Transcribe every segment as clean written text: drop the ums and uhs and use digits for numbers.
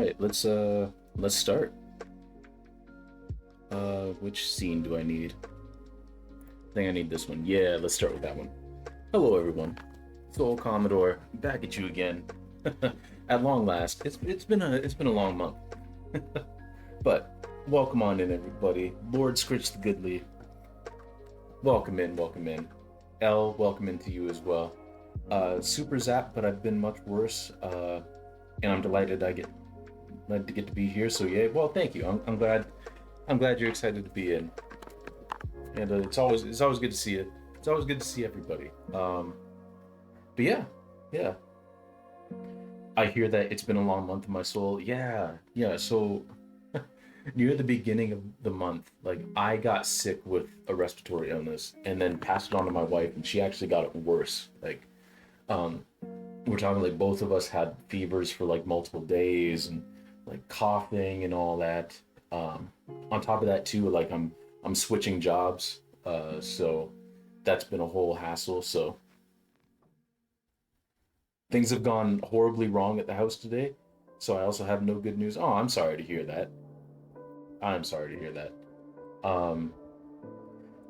right, let's start. Which scene do I need? I think I need this one. Yeah, let's start with that one. Hello, everyone. It's the old Commodore back at you again. At long last, it's been a long month, but welcome on in, everybody. Lord Scritch the Goodly, welcome in, welcome in. L, welcome into you as well. Super zap, but I've been much worse. And I'm delighted I get to be here. So yeah, well, thank you. I'm glad you're excited to be in, and it's always good to see you. It's always good to see everybody. But yeah, I hear that it's been a long month of my soul. Yeah, yeah. So near the beginning of the month, like I got sick with a respiratory illness, and then passed it on to my wife, and she actually got it worse. Like, um, we're talking like both of us had fevers for like multiple days, and like coughing and all that. Um, on top of that too, like I'm switching jobs, so that's been a whole hassle. So things have gone horribly wrong at the house today. So I also have no good news. Oh, I'm sorry to hear that. I'm sorry to hear that. Um,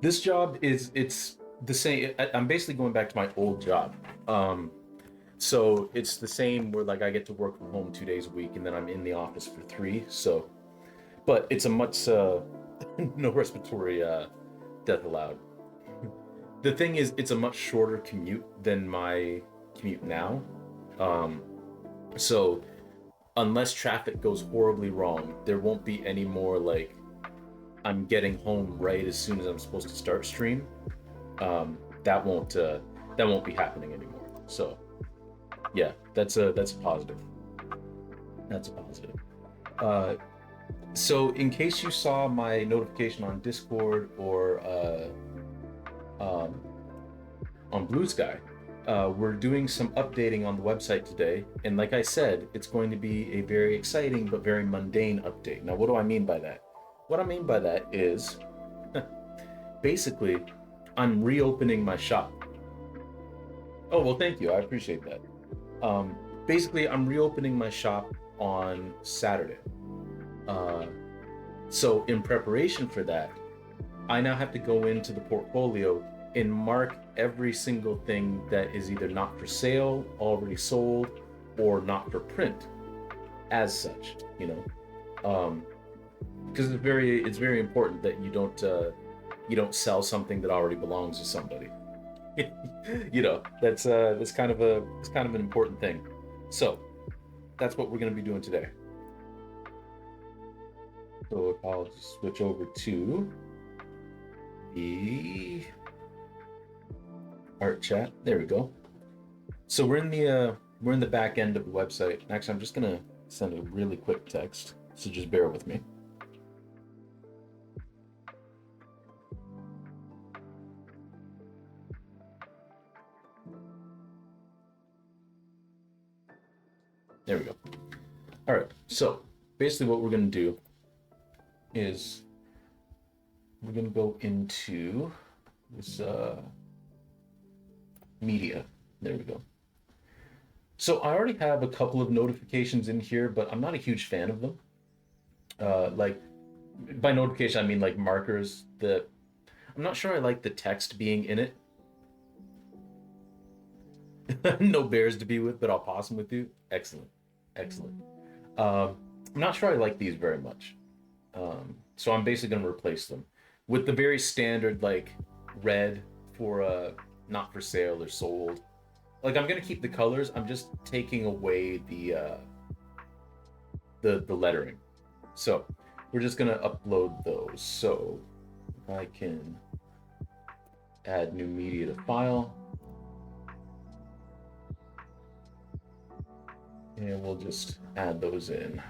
this job it's the same. I'm basically going back to my old job. Um, so it's the same where like I get to work from home 2 days a week, and then I'm in the office for three. So, but it's a much no respiratory death allowed. The thing is, it's a much shorter commute than my commute now. Um, so unless traffic goes horribly wrong, there won't be any more like I'm getting home right as soon as I'm supposed to start stream. That won't be happening anymore. So yeah, that's a positive. That's a positive. Uh, so in case you saw my notification on Discord or um, on Blue Sky, we're doing some updating on the website today, and like I said, it's going to be a very exciting but very mundane update. Now, what do I mean by that? What I mean by that is basically I'm reopening my shop. Oh, well, thank you. I appreciate that. Um, basically, I'm reopening my shop on Saturday. Uh, so, in preparation for that, I now have to go into the portfolio and mark every single thing that is either not for sale, already sold, or not for print as such, Um, because it's very important that you don't sell something that already belongs to somebody. That's kind of an important thing. So that's what we're going to be doing today. So I'll just switch over to the art chat. There we go. So we're in the back end of the website. Actually, I'm just gonna send a really quick text. So just bear with me. There we go. All right. So basically, what we're gonna do is we're gonna go into this media. There we go. So I already have a couple of notifications in here, but I'm not a huge fan of them. Like by notification, I mean like markers. I'm not sure I like the text being in it. No bears to be with, but I'll possum with you. Excellent, excellent. Um, I'm not sure I like these very much. So I'm basically going to replace them with the very standard like red for not for sale or sold. Like I'm going to keep the colors. I'm just taking away the lettering. So we're just going to upload those. So if I can add new media to file, and we'll just add those in.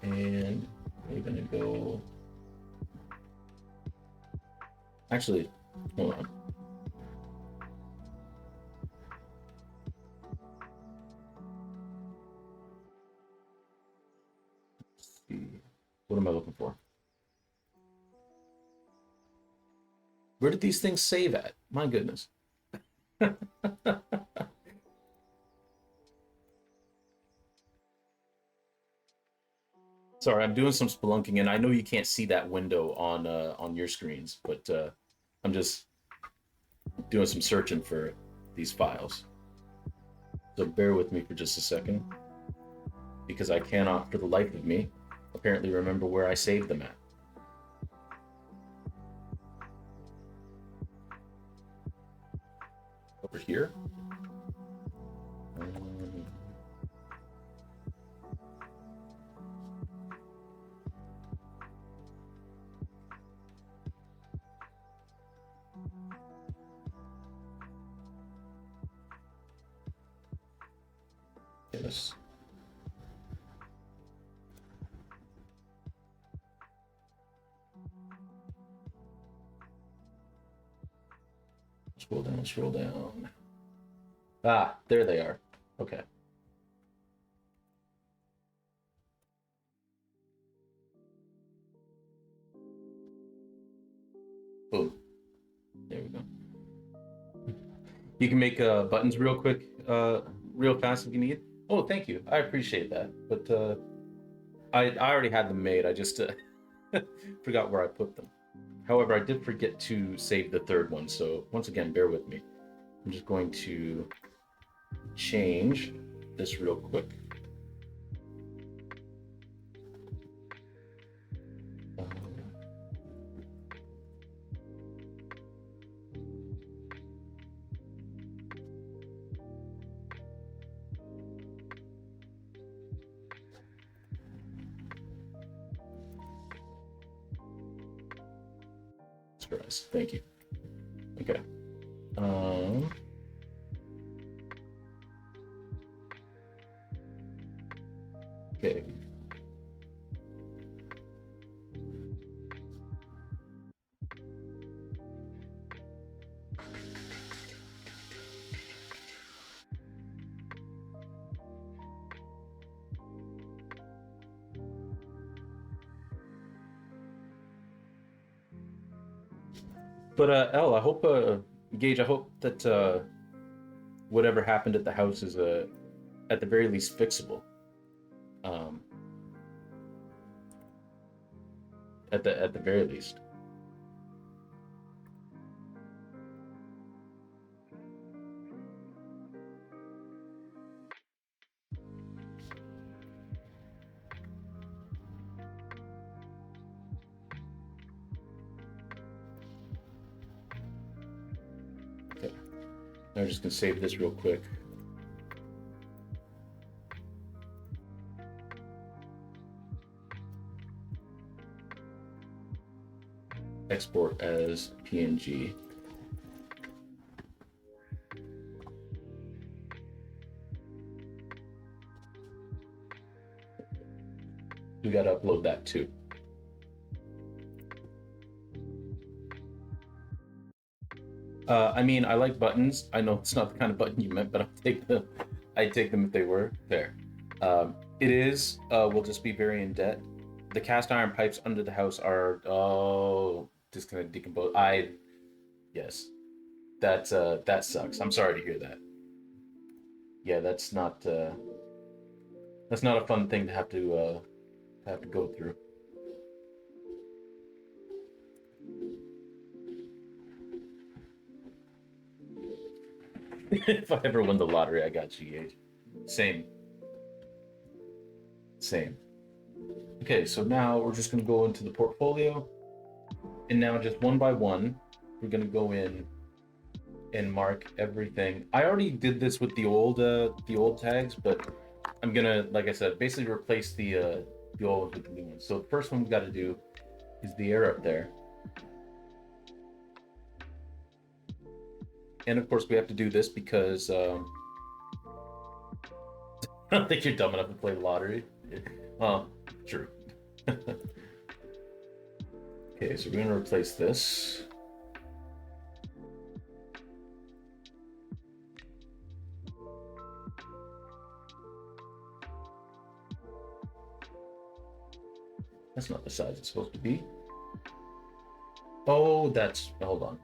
And we're gonna go. Actually, hold on. Let's see. What am I looking for? Where did these things save at? My goodness. Sorry, I'm doing some spelunking, and I know you can't see that window on your screens, but I'm just doing some searching for these files. So bear with me for just a second, because I cannot, for the life of me, apparently remember where I saved them at. Over here. Yes. Scroll down, scroll down. Ah, there they are. Okay. Boom. There we go. You can make buttons real quick, real fast if you need. Oh, thank you. I appreciate that. But I already had them made. I just forgot where I put them. However, I did forget to save the third one. So once again, bear with me. I'm just going to change this real quick. Christ, thank you. Okay. Okay. But Elle, I hope Gage, I hope that whatever happened at the house is at the very least fixable. Um, at the very least. Okay. I'm just gonna save this real quick. Export as PNG. We gotta upload that too. I mean, I like buttons. I know it's not the kind of button you meant, but I'll take them. I'd take them if they were there. It is. We'll just be very in debt. The cast iron pipes under the house are just gonna decompose. Yes, that sucks. I'm sorry to hear that. Yeah, that's not a fun thing to have to go through. If I ever win the lottery, I got GH. Same, same. Okay, so now we're just gonna go into the portfolio, and now just one by one, we're gonna go in and mark everything. I already did this with the old tags, but I'm gonna, like I said, basically replace the old ones with the new ones. So the first one we got to do is the air up there, and of course we have to do this because I don't think you're dumb enough to play the lottery. Oh, true. Okay, so we're gonna replace this. That's not the size it's supposed to be. Oh, hold on.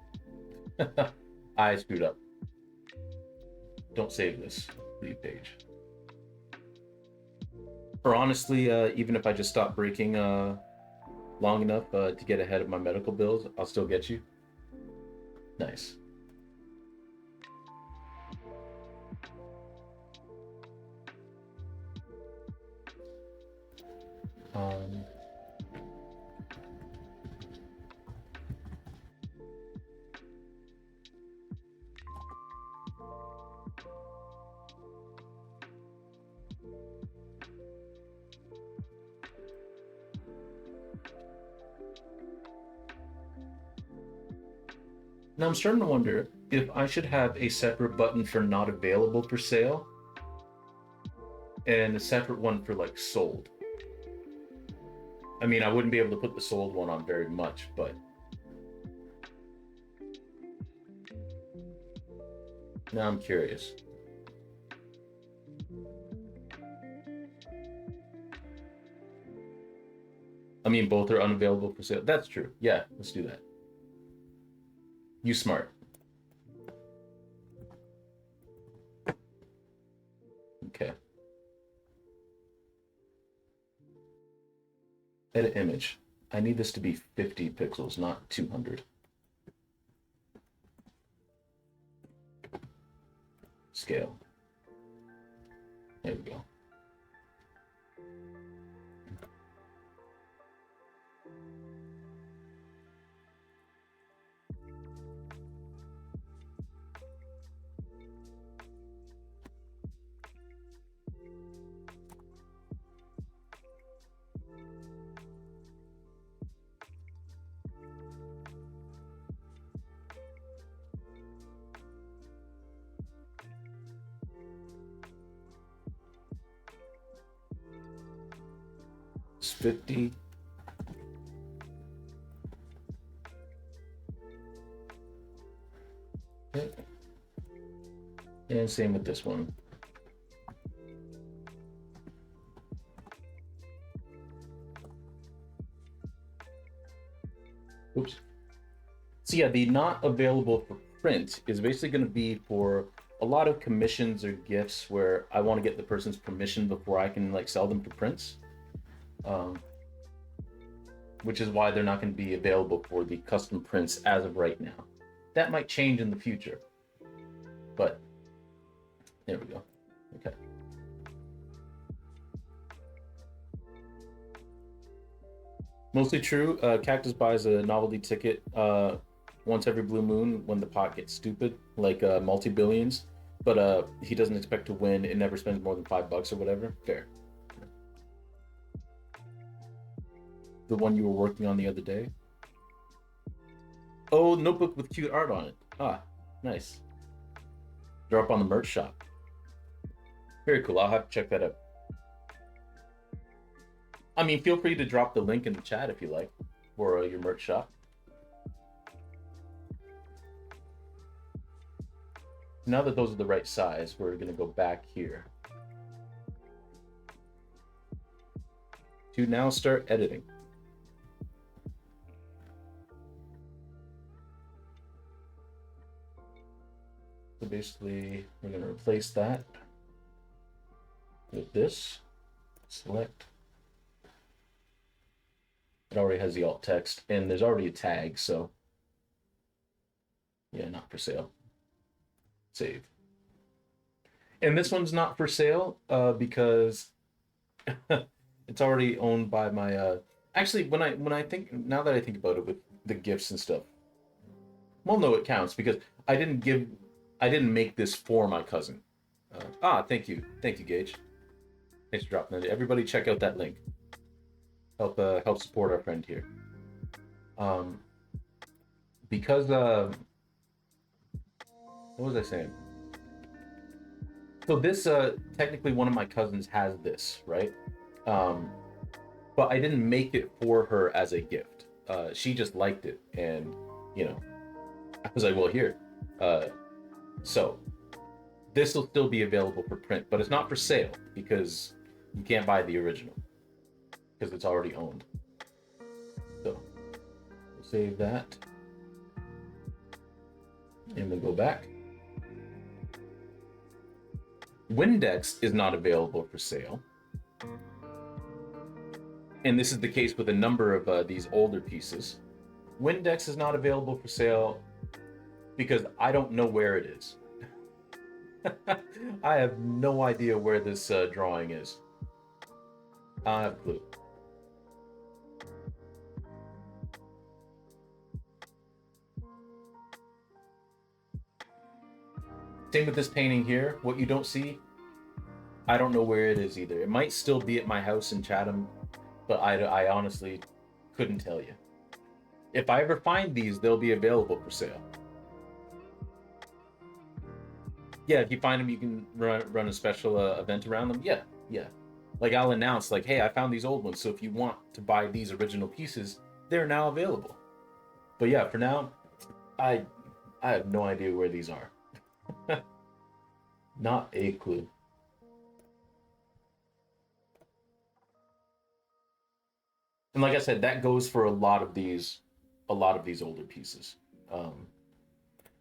I screwed up. Don't save this leave page. Or honestly, even if I just stop breaking long enough to get ahead of my medical bills, I'll still get you. Nice. Um, Now I'm starting to wonder if I should have a separate button for not available for sale and a separate one for like sold. I mean, I wouldn't be able to put the sold one on very much, but now I'm curious. I mean, both are unavailable for sale. That's true. Yeah, let's do that. You smart. Okay. Edit image. I need this to be 50 pixels, not 200. Scale. There we go. It's 50. Okay. And same with this one. Oops. So yeah, the not available for print is basically going to be for a lot of commissions or gifts where I want to get the person's permission before I can like sell them for prints. Um, which is why they're not going to be available for the custom prints as of right now. That might change in the future, but there we go. Okay. Mostly true. Cactus buys a novelty ticket once every blue moon when the pot gets stupid, like multi-billions. But he doesn't expect to win. It never spends more than $5 or whatever. Fair. The one you were working on the other day. Oh, notebook with cute art on it. Ah, nice. Drop on the merch shop. Very cool. I'll have to check that out. I mean, feel free to drop the link in the chat if you like for your merch shop. Now that those are the right size, we're going to go back here to now start editing. So basically, we're going to replace that with this. Select. It already has the alt text, and there's already a tag, so yeah, not for sale. Save. And this one's not for sale because it's already owned by my. Actually, when I think now that I think about it with the gifts and stuff, well, no, it counts because I didn't make this for my cousin. Thank you, Gage. Thanks for dropping that. Everybody, check out that link. Help support our friend here. Because what was I saying? So this technically one of my cousins has this, right? But I didn't make it for her as a gift. She just liked it, and I was like, well, here. So this will still be available for print, but it's not for sale because you can't buy the original because it's already owned. So we'll save that. And we'll go back. Windex is not available for sale. And this is the case with a number of these older pieces. Windex is not available for sale because I don't know where it is. I have no idea where this drawing is. I don't have a clue. Same with this painting here. What you don't see, I don't know where it is either. It might still be at my house in Chatham, but I honestly couldn't tell you. If I ever find these, they'll be available for sale. Yeah, if you find them, you can run a special event around them. Yeah, yeah. Like I'll announce, like, hey, I found these old ones. So if you want to buy these original pieces, they're now available. But yeah, for now, I I have no idea where these are. Not a clue. And like I said, that goes for a lot of these older pieces. Um,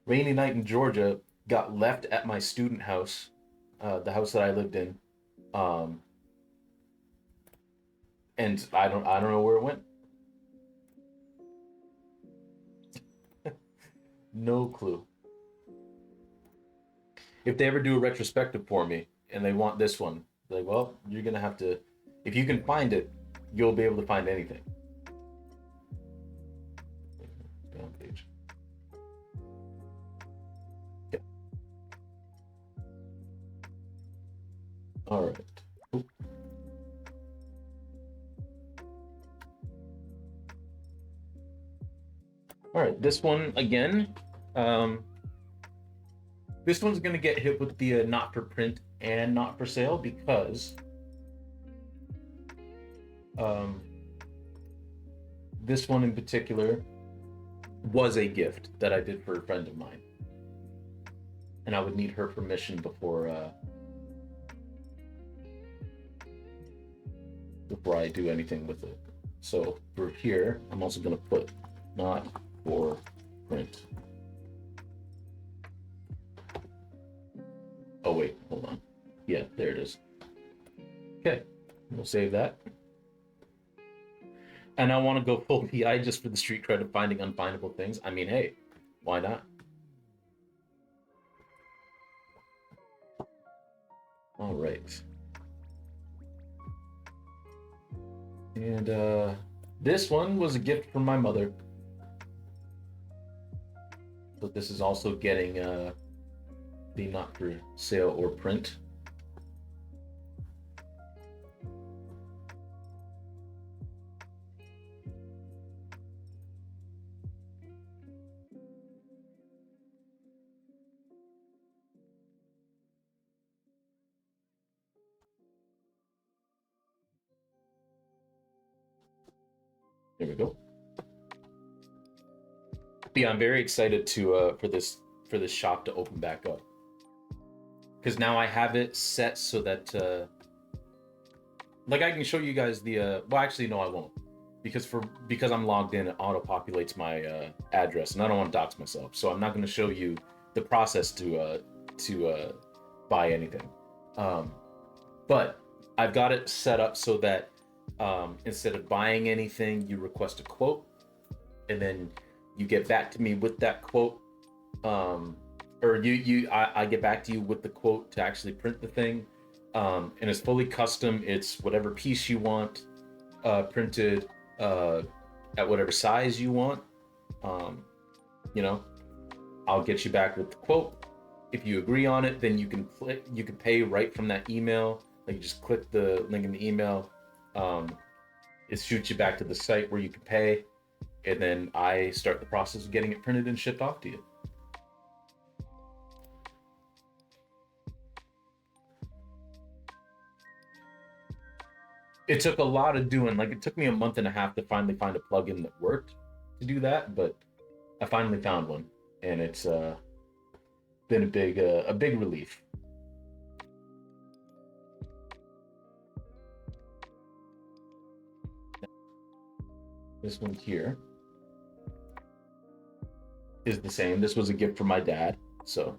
Rainy Night in Georgia got left at my student house, the house that I lived in, um, and I don't know where it went. No clue. If they ever do a retrospective for me and they want this one, like, well, you're gonna have to, if you can find it, you'll be able to find anything. Down page. Yeah. All right. Oop. All right. This one again. Um, this one's gonna get hit with the not for print and not for sale because um, this one in particular was a gift that I did for a friend of mine, and I would need her permission before I do anything with it. So for here, I'm also gonna put not for print. Oh wait, hold on. Yeah, there it is. Okay, we'll save that. And I want to go full PI just for the street cred of finding unfindable things. I mean, hey, why not? All right. And this one was a gift from my mother. So this is also getting the not for sale or print. There we go. But yeah, I'm very excited to for this shop to open back up because now I have it set so that like I can show you guys the well actually no I won't because I'm logged in it auto populates my address and I don't want to dox myself, so I'm not going to show you the process to buy anything. Um, but I've got it set up so that instead of buying anything, you request a quote, and then you get back to me with that quote, or I get back to you with the quote to actually print the thing, and it's fully custom. It's whatever piece you want, printed at whatever size you want. Um, you know, I'll get you back with the quote. If you agree on it, then you can pay right from that email. Like you just click the link in the email. It shoots you back to the site where you can pay, and then I start the process of getting it printed and shipped off to you. It took a lot of doing. Like it took me a month and a half to finally find a plugin that worked to do that, but I finally found one, and it's been a big relief. This one here. is the same. This was a gift from my dad. So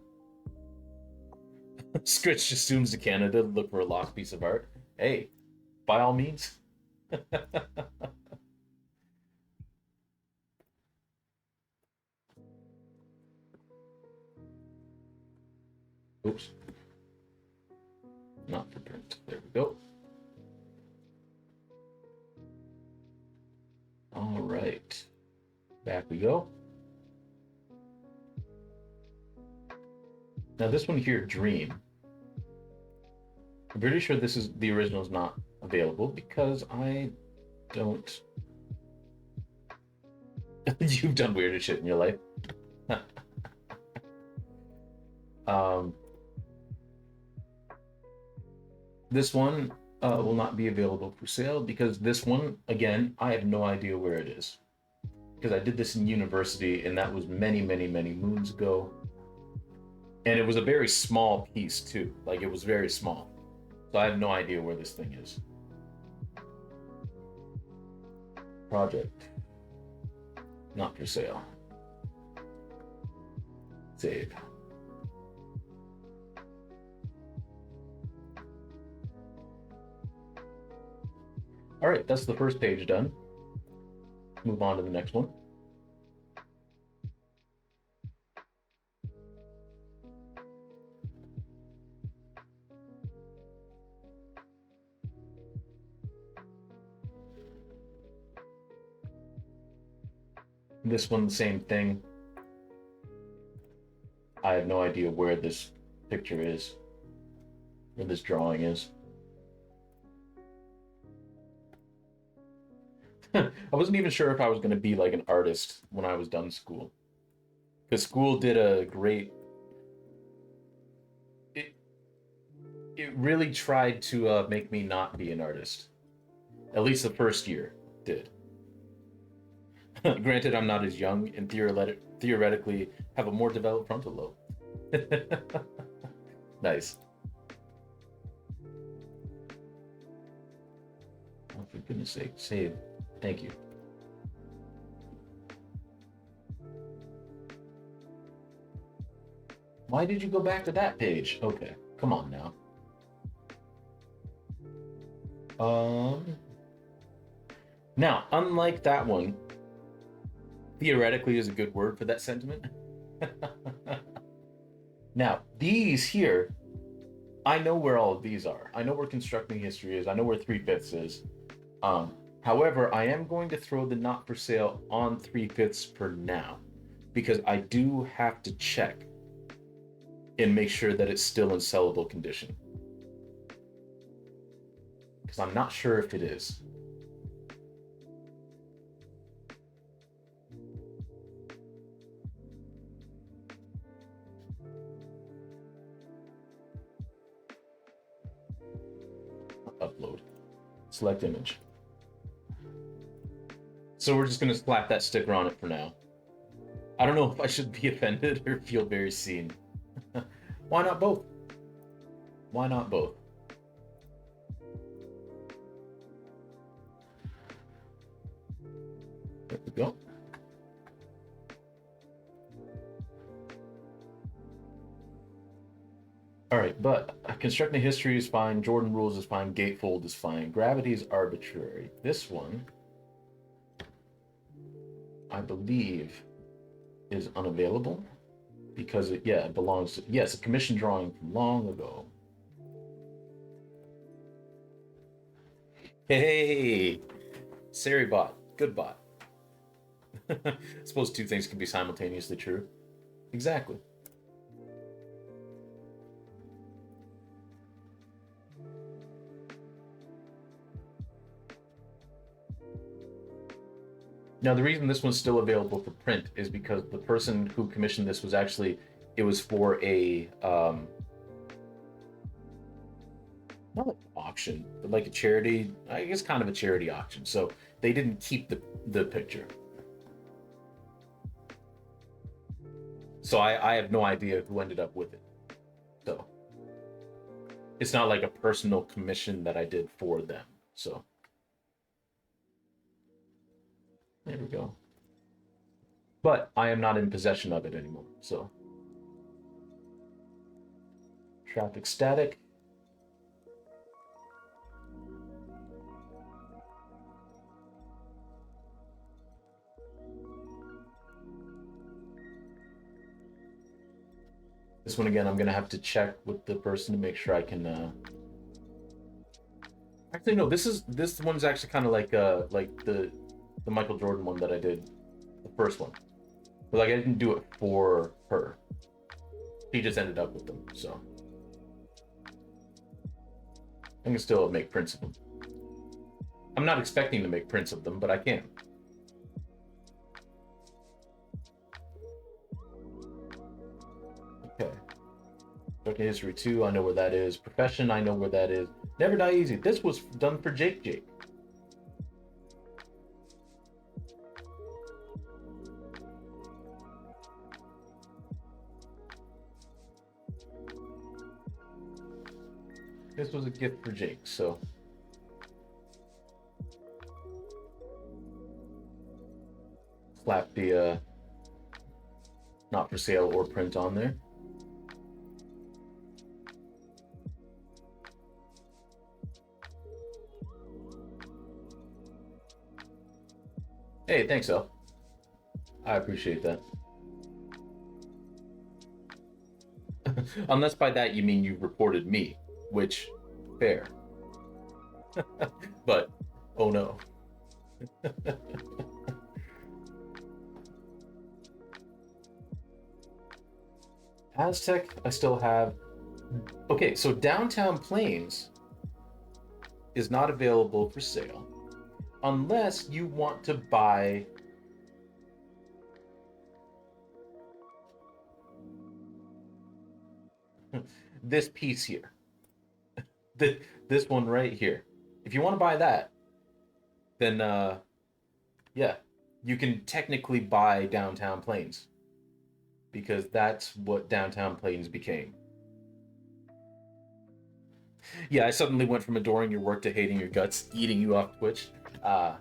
Scritch just zooms to Canada to look for a lost piece of art. Hey, by all means. Oops. Not for print. There we go. All right. Back we go. Now this one here, Dream. I'm pretty sure this is the original is not available because I don't. You've done weirder shit in your life. um, this one will not be available for sale because this one, again, I have no idea where it is. Because I did this in university and that was many, many, many moons ago. And it was a very small piece too. Like it was very small. So I have no idea where this thing is. Project. Not for sale. Save. All right, that's the first page done. Move on to the next one. This one, the same thing. I have no idea where this picture is, where this drawing is. I wasn't even sure if I was going to be like an artist when I was done school. Because school did a great. It really tried to make me not be an artist. At least the first year did. Granted, I'm not as young and theoretically have a more developed frontal lobe. Nice. Oh, for goodness sake, save. Thank you. Why did you go back to that page? Okay, come on now. Now, unlike that one, theoretically is a good word for that sentiment. Now, these here, I know where all of these are. I know where constructing history is. I know where 3/5 is. However, I am going to throw the not for sale on 3/5 for now because I do have to check and make sure that it's still in sellable condition. Because I'm not sure if it is. Upload. Select image. So we're just going to slap that sticker on it for now. I don't know if I should be offended or feel very seen. Why not both? Why not both? There we go. All right, but constructing history is fine. Jordan rules is fine. Gatefold is fine. Gravity is arbitrary. This one, I believe, is unavailable because it belongs to, yes, a commission drawing from long ago. Hey, Sari bot, good bot. I suppose two things can be simultaneously true. Exactly. Now, the reason this one's still available for print is because the person who commissioned this was actually, it was for a, not like auction, but like a charity, I guess kind of a charity auction. So they didn't keep the picture. So I have no idea who ended up with it. So it's not like a personal commission that I did for them. So there we go. but I am not in possession of it anymore. So traffic static. This one again, I'm gonna have to check with the person to make sure I can. Actually, no. This one's actually kind of like the Michael Jordan one that I did, the first one. But like I didn't do it for her. She just ended up with them, so I can still make prints of them. I'm not expecting to make prints of them, but I can. Okay. Dark History 2, I know where that is. Profession, I know where that is. Never Die Easy. This was done for Jake. This was a gift for Jake, so. Slap the not for sale or print on there. Hey, thanks, El. I appreciate that. Unless by that you mean you reported me, which, fair. But, oh no. Aztec, I still have. Okay, so Downtown Plains is not available for sale unless you want to buy this piece here. This one right here. If you want to buy that, then yeah, you can technically buy Downtown Plains because that's what Downtown Plains became. Yeah, I suddenly went from adoring your work to hating your guts, eating you off Twitch. It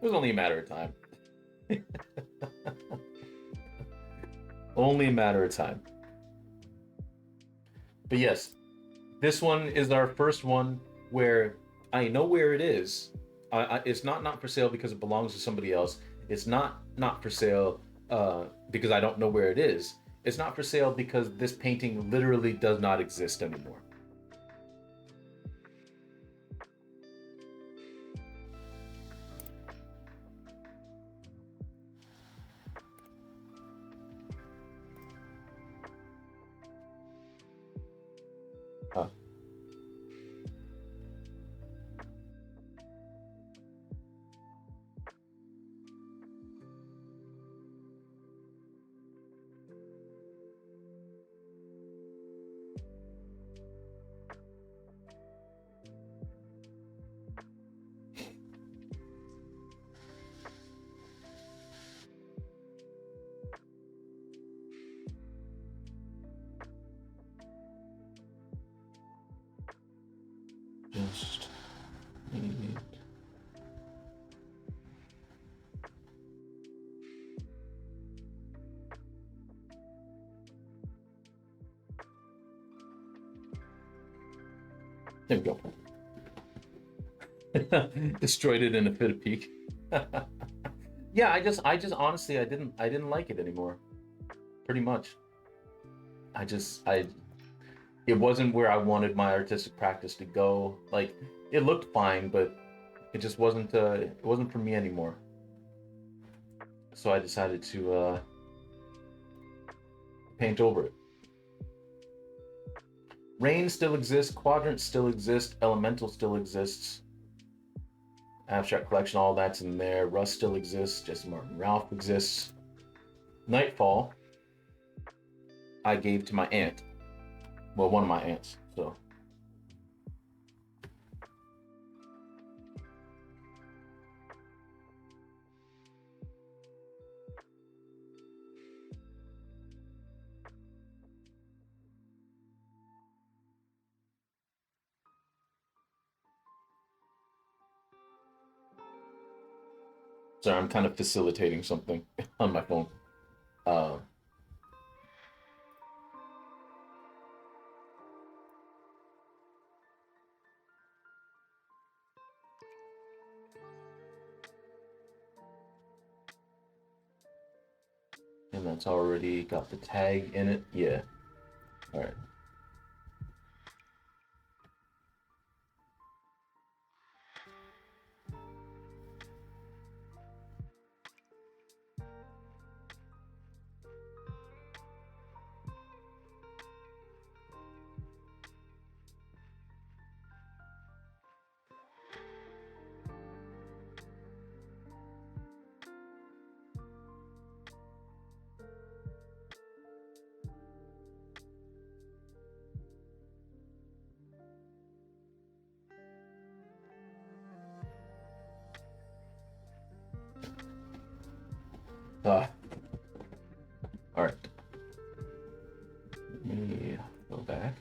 was only a matter of time. Only a matter of time. But yes, this one is our first one where I know where it is. It's not for sale because it belongs to somebody else. It's not for sale because I don't know where it is. It's not for sale because this painting literally does not exist anymore. Uh, just need. There we go. Destroyed it in a fit of pique. Yeah, I just honestly I didn't like it anymore. Pretty much. I it wasn't where I wanted my artistic practice to go. Like it looked fine, but it just wasn't for me anymore. So I decided to paint over it. Rain still exists, Quadrant still exists, Elemental still exists, Abstract Collection, all that's in there. Rust still exists, Jesse Martin Ralph exists. Nightfall I gave to my aunt. Well, one of my aunts. So sorry, I'm kind of facilitating something on my phone. Uh, and that's already got the tag in it. Yeah. All right. Uh, all right. Let me go back.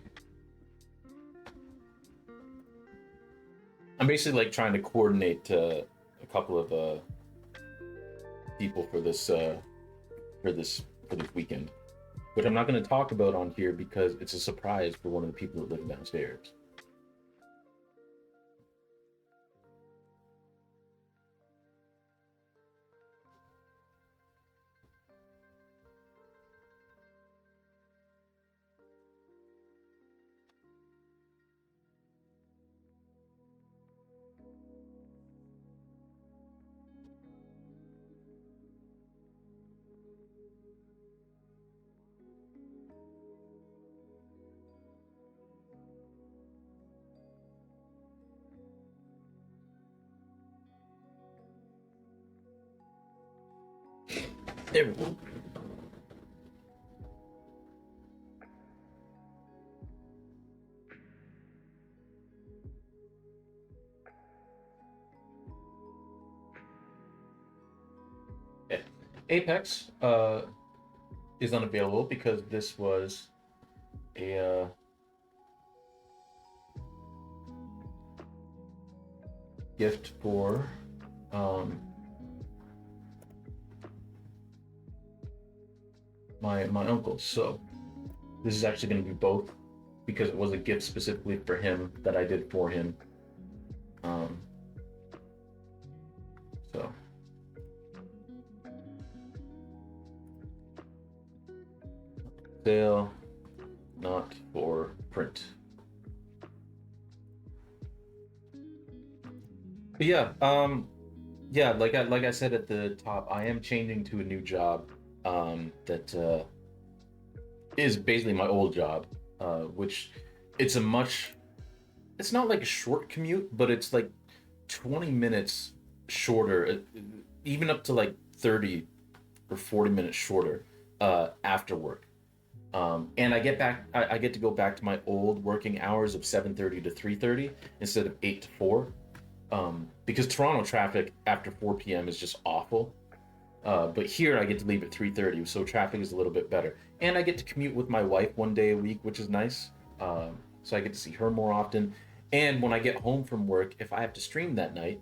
I'm basically like trying to coordinate a couple of people for this weekend, which I'm not going to talk about on here because it's a surprise for one of the people that live downstairs. There we go. Yeah. Apex is unavailable because this was a gift for um, my uncle. So this is actually going to be both because it was a gift specifically for him that I did for him. Um, so sale, not for print. But yeah, yeah, like I said at the top, I am changing to a new job that is basically my old job, which it's a much it's not like a short commute, but it's like 20 minutes shorter, even up to like 30 or 40 minutes shorter after work. And I get to go back to my old working hours of 7:30 to 3:30 instead of 8 to 4. Because Toronto traffic after 4 p.m. is just awful. But here I get to leave at 3:30, so traffic is a little bit better. And I get to commute with my wife one day a week, which is nice. So I get to see her more often. And when I get home from work, if I have to stream that night,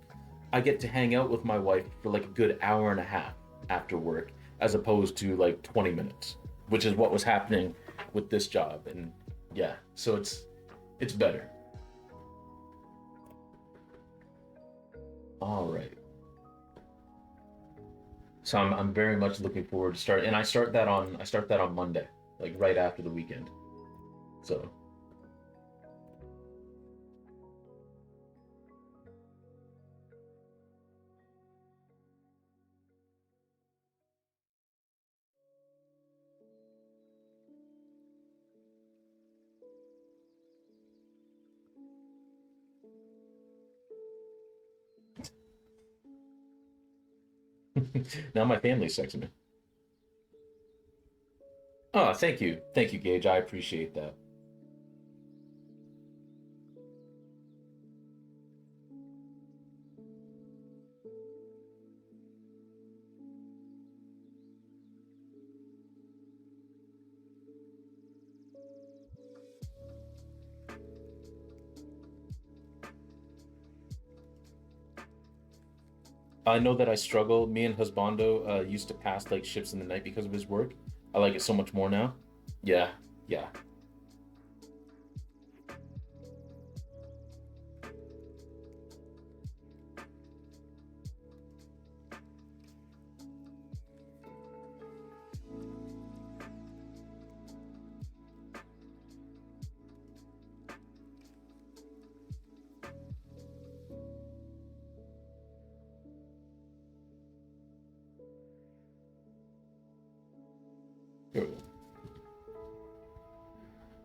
I get to hang out with my wife for like a good hour and a half after work, as opposed to like 20 minutes, which is what was happening with this job. And yeah, so it's better. All right. So I'm very much looking forward to start, and I start that on Monday, like right after the weekend. So now my family's texting me. Oh, thank you, Gage. I appreciate that. I know that I struggle. Me and Husbando used to pass like ships in the night because of his work. I like it so much more now. Yeah, yeah.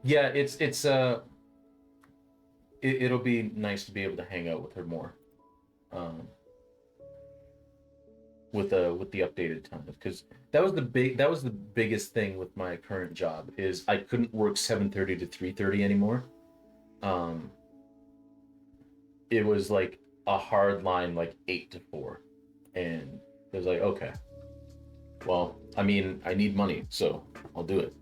Yeah, it'll be nice to be able to hang out with her more. Um, with the updated times because that was the biggest thing with my current job is I couldn't work 7:30 to 3:30 anymore. Um, it was like a hard line like 8 to 4, and it was like okay, well, I mean, I need money, so I'll do it.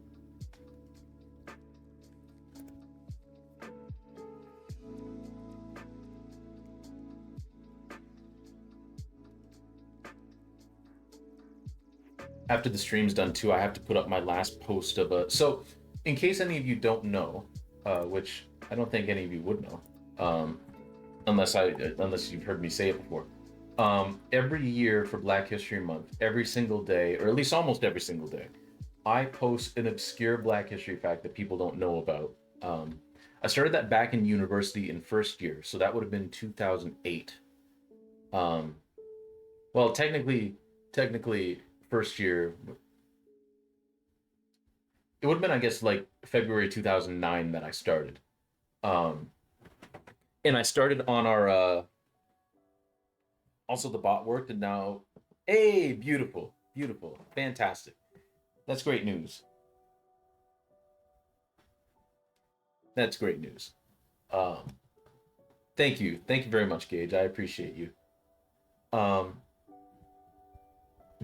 After the stream's done too, I have to put up my last post of a. So, in case any of you don't know, which I don't think any of you would know, um, unless you've heard me say it before. Every year for Black History Month, every single day, or at least almost every single day, I post an obscure Black History fact that people don't know about. Um, I started that back in university in first year, so that would have been 2008. Um, well, technically, first year, it would have been, I guess, like February 2009 that I started. Um, and I started on our also the bot worked, and now, hey, beautiful, beautiful, fantastic. That's great news. That's great news. Um, thank you very much, Gage. I appreciate you. Um,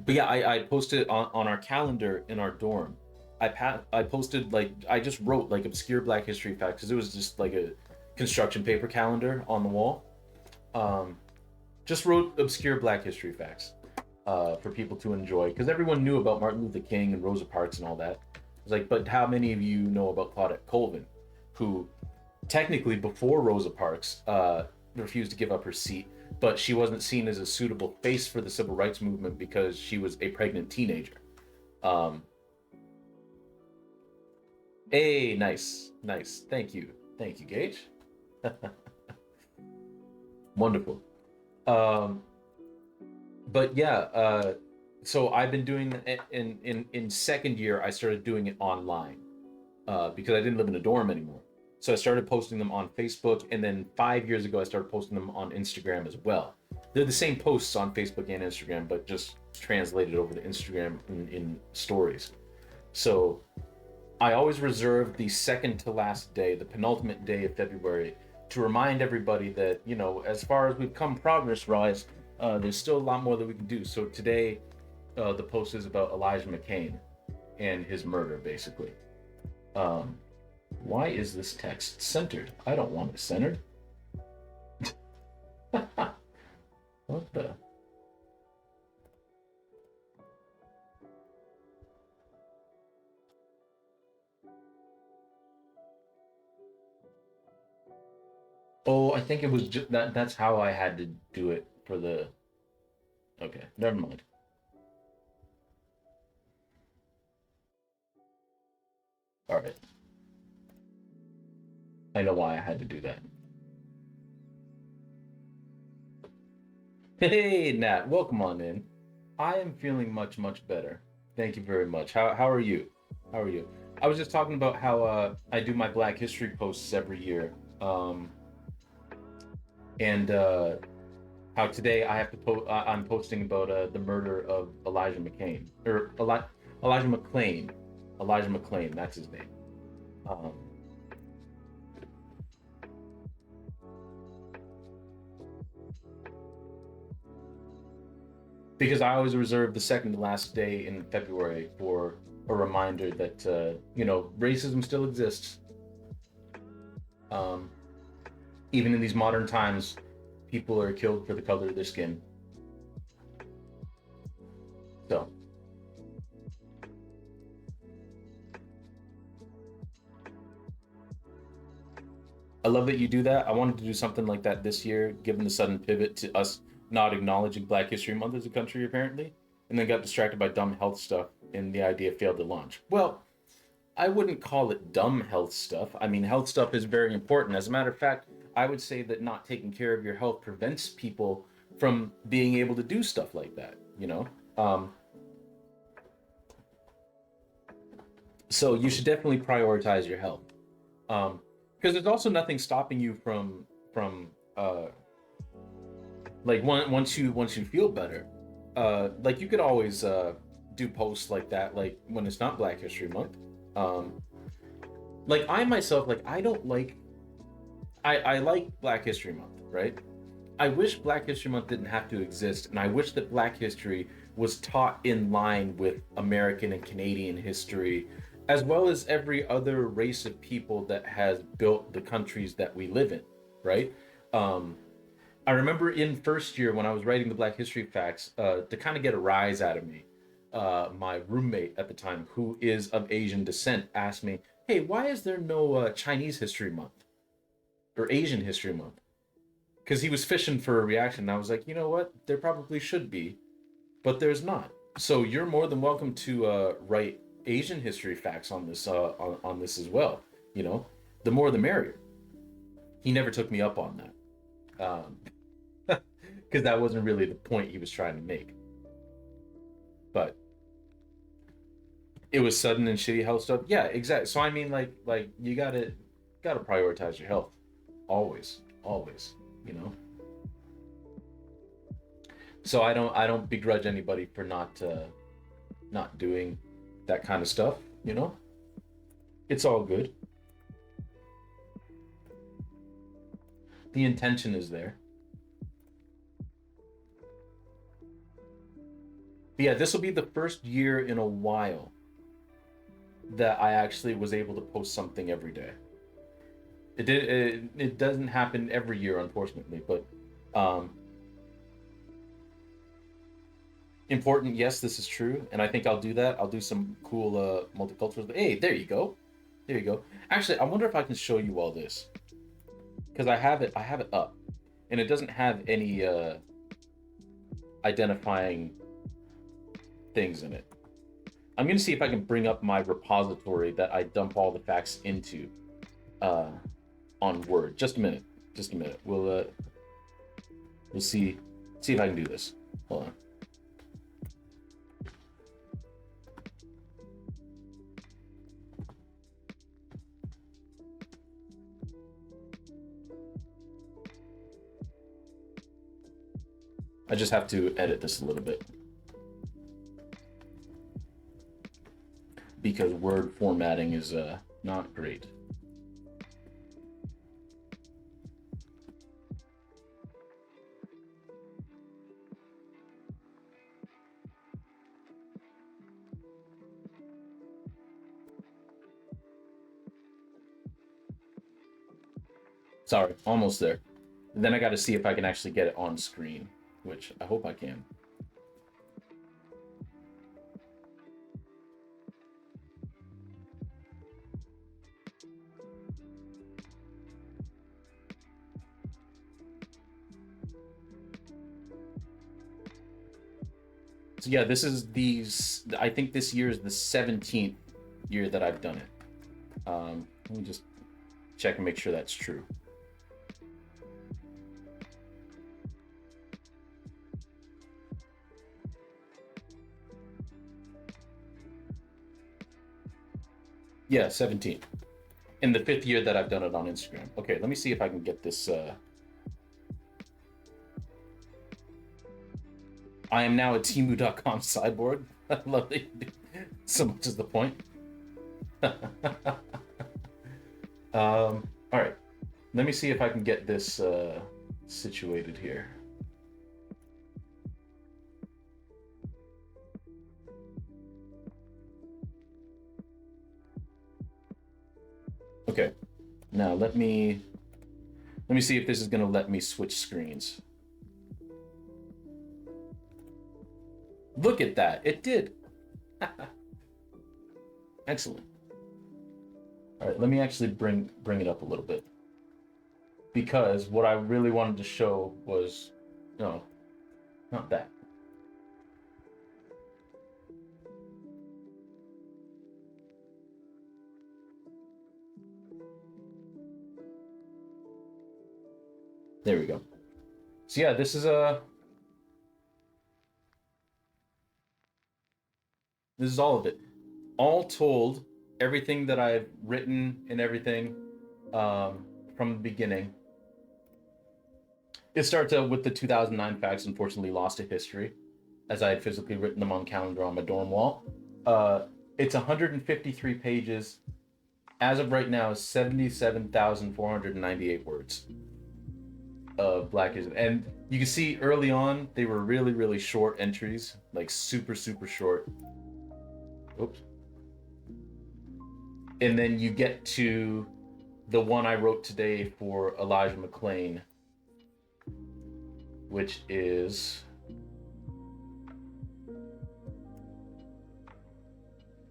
but yeah, I posted on our calendar in our dorm. I posted like I just wrote like obscure Black History facts because it was just like a construction paper calendar on the wall. Um, just wrote obscure Black History facts for people to enjoy because everyone knew about Martin Luther King and Rosa Parks and all that. I was like, but how many of you know about Claudette Colvin, who technically before Rosa Parks refused to give up her seat, but she wasn't seen as a suitable face for the civil rights movement because she was a pregnant teenager. Um, hey, nice, nice. Thank you, Gage. Wonderful. Um, but yeah, so I've been doing it in second year. I started doing it online because I didn't live in a dorm anymore. So I started posting them on Facebook, and then 5 years ago, I started posting them on Instagram as well. They're the same posts on Facebook and Instagram, but just translated over to Instagram in stories. So I always reserve the second to last day, the penultimate day of February, to remind everybody that, you know, as far as we've come progress rise, there's still a lot more that we can do. So today, the post is about Elijah McCain and his murder, basically. Um, why is this text centered? I don't want it centered. What the? Oh, I think it was just that. That's how I had to do it for the. Okay, never mind. All right, I know why I had to do that. Hey, Nat, welcome on in. I am feeling much better. Thank you very much. How are you? How are you? I was just talking about how I do my Black History posts every year, um, and how today I have to I'm posting about the murder of Elijah McCain or Elijah McClain. Elijah McClain, that's his name. Um, because I always reserve the second to last day in February for a reminder that you know, racism still exists. Um, even in these modern times, people are killed for the color of their skin. So I love that you do that. I wanted to do something like that this year, given the sudden pivot to us not acknowledging Black History Month as a country, apparently, and then got distracted by dumb health stuff, and the idea failed to launch. Well, I wouldn't call it dumb health stuff. I mean, health stuff is very important. As a matter of fact, I would say that not taking care of your health prevents people from being able to do stuff like that, you know? Um, so you should definitely prioritize your health. Because there's also nothing stopping you from like once you feel better, like you could always do posts like that, like when it's not Black History Month. Um, like I myself, like I don't like I like Black History Month, right? I wish Black History Month didn't have to exist, and I wish that Black history was taught in line with American and Canadian history, as well as every other race of people that has built the countries that we live in, right? Um, I remember in first year when I was writing the Black History facts, to kind of get a rise out of me, my roommate at the time, who is of Asian descent, asked me, "Hey, why is there no Chinese History Month or Asian History Month?" Because he was fishing for a reaction. And I was like, you know what? There probably should be, but there's not. So you're more than welcome to write Asian history facts on this on this as well. You know, the more the merrier. He never took me up on that, because that wasn't really the point he was trying to make. But it was sudden and shitty health stuff. Yeah, exactly. So I mean, like you gotta prioritize your health, always, always. You know. So I don't begrudge anybody for not doing that kind of stuff. You know, it's all good. The intention is there. But yeah, this will be the first year in a while that I actually was able to post something every day. It doesn't happen every year, unfortunately, but um, important. Yes, this is true, and I think I'll do that. I'll do some cool multicultural. Hey, there you go, there you go. Actually, I wonder if I can show you all this because I have it. I have it up, and it doesn't have any identifying things in it. I'm gonna see if I can bring up my repository that I dump all the facts into uh, on Word. Just a minute. Just a minute. We'll see if I can do this. Hold on. I just have to edit this a little bit because Word formatting is not great. Sorry, almost there. And then I got to see if I can actually get it on screen, which I hope I can. So yeah, this is these. I think this year is the 17th year that I've done it. Let me just check and make sure that's true. Yeah, 17th. In the fifth year that I've done it on Instagram. Okay, let me see if I can get this. I am now a Temu.com cyborg. I love it. So much is the point. All right. Let me see if I can get this situated here. Okay. Now let me see if this is gonna let me switch screens. Look at that. It did. Excellent. All right, let me actually bring it up a little bit because what I really wanted to show was no, not that. There we go. So yeah, this is all of it. All told, everything that I've written and everything from the beginning. It starts out with the 2009 facts, unfortunately lost to history, as I had physically written them on calendar on my dorm wall. Uh, it's 153 pages. As of right now, 77,498 words of Black History. And you can see early on, they were really, really short entries, like super, super short. Oops. And then you get to the one I wrote today for Elijah McClain, which is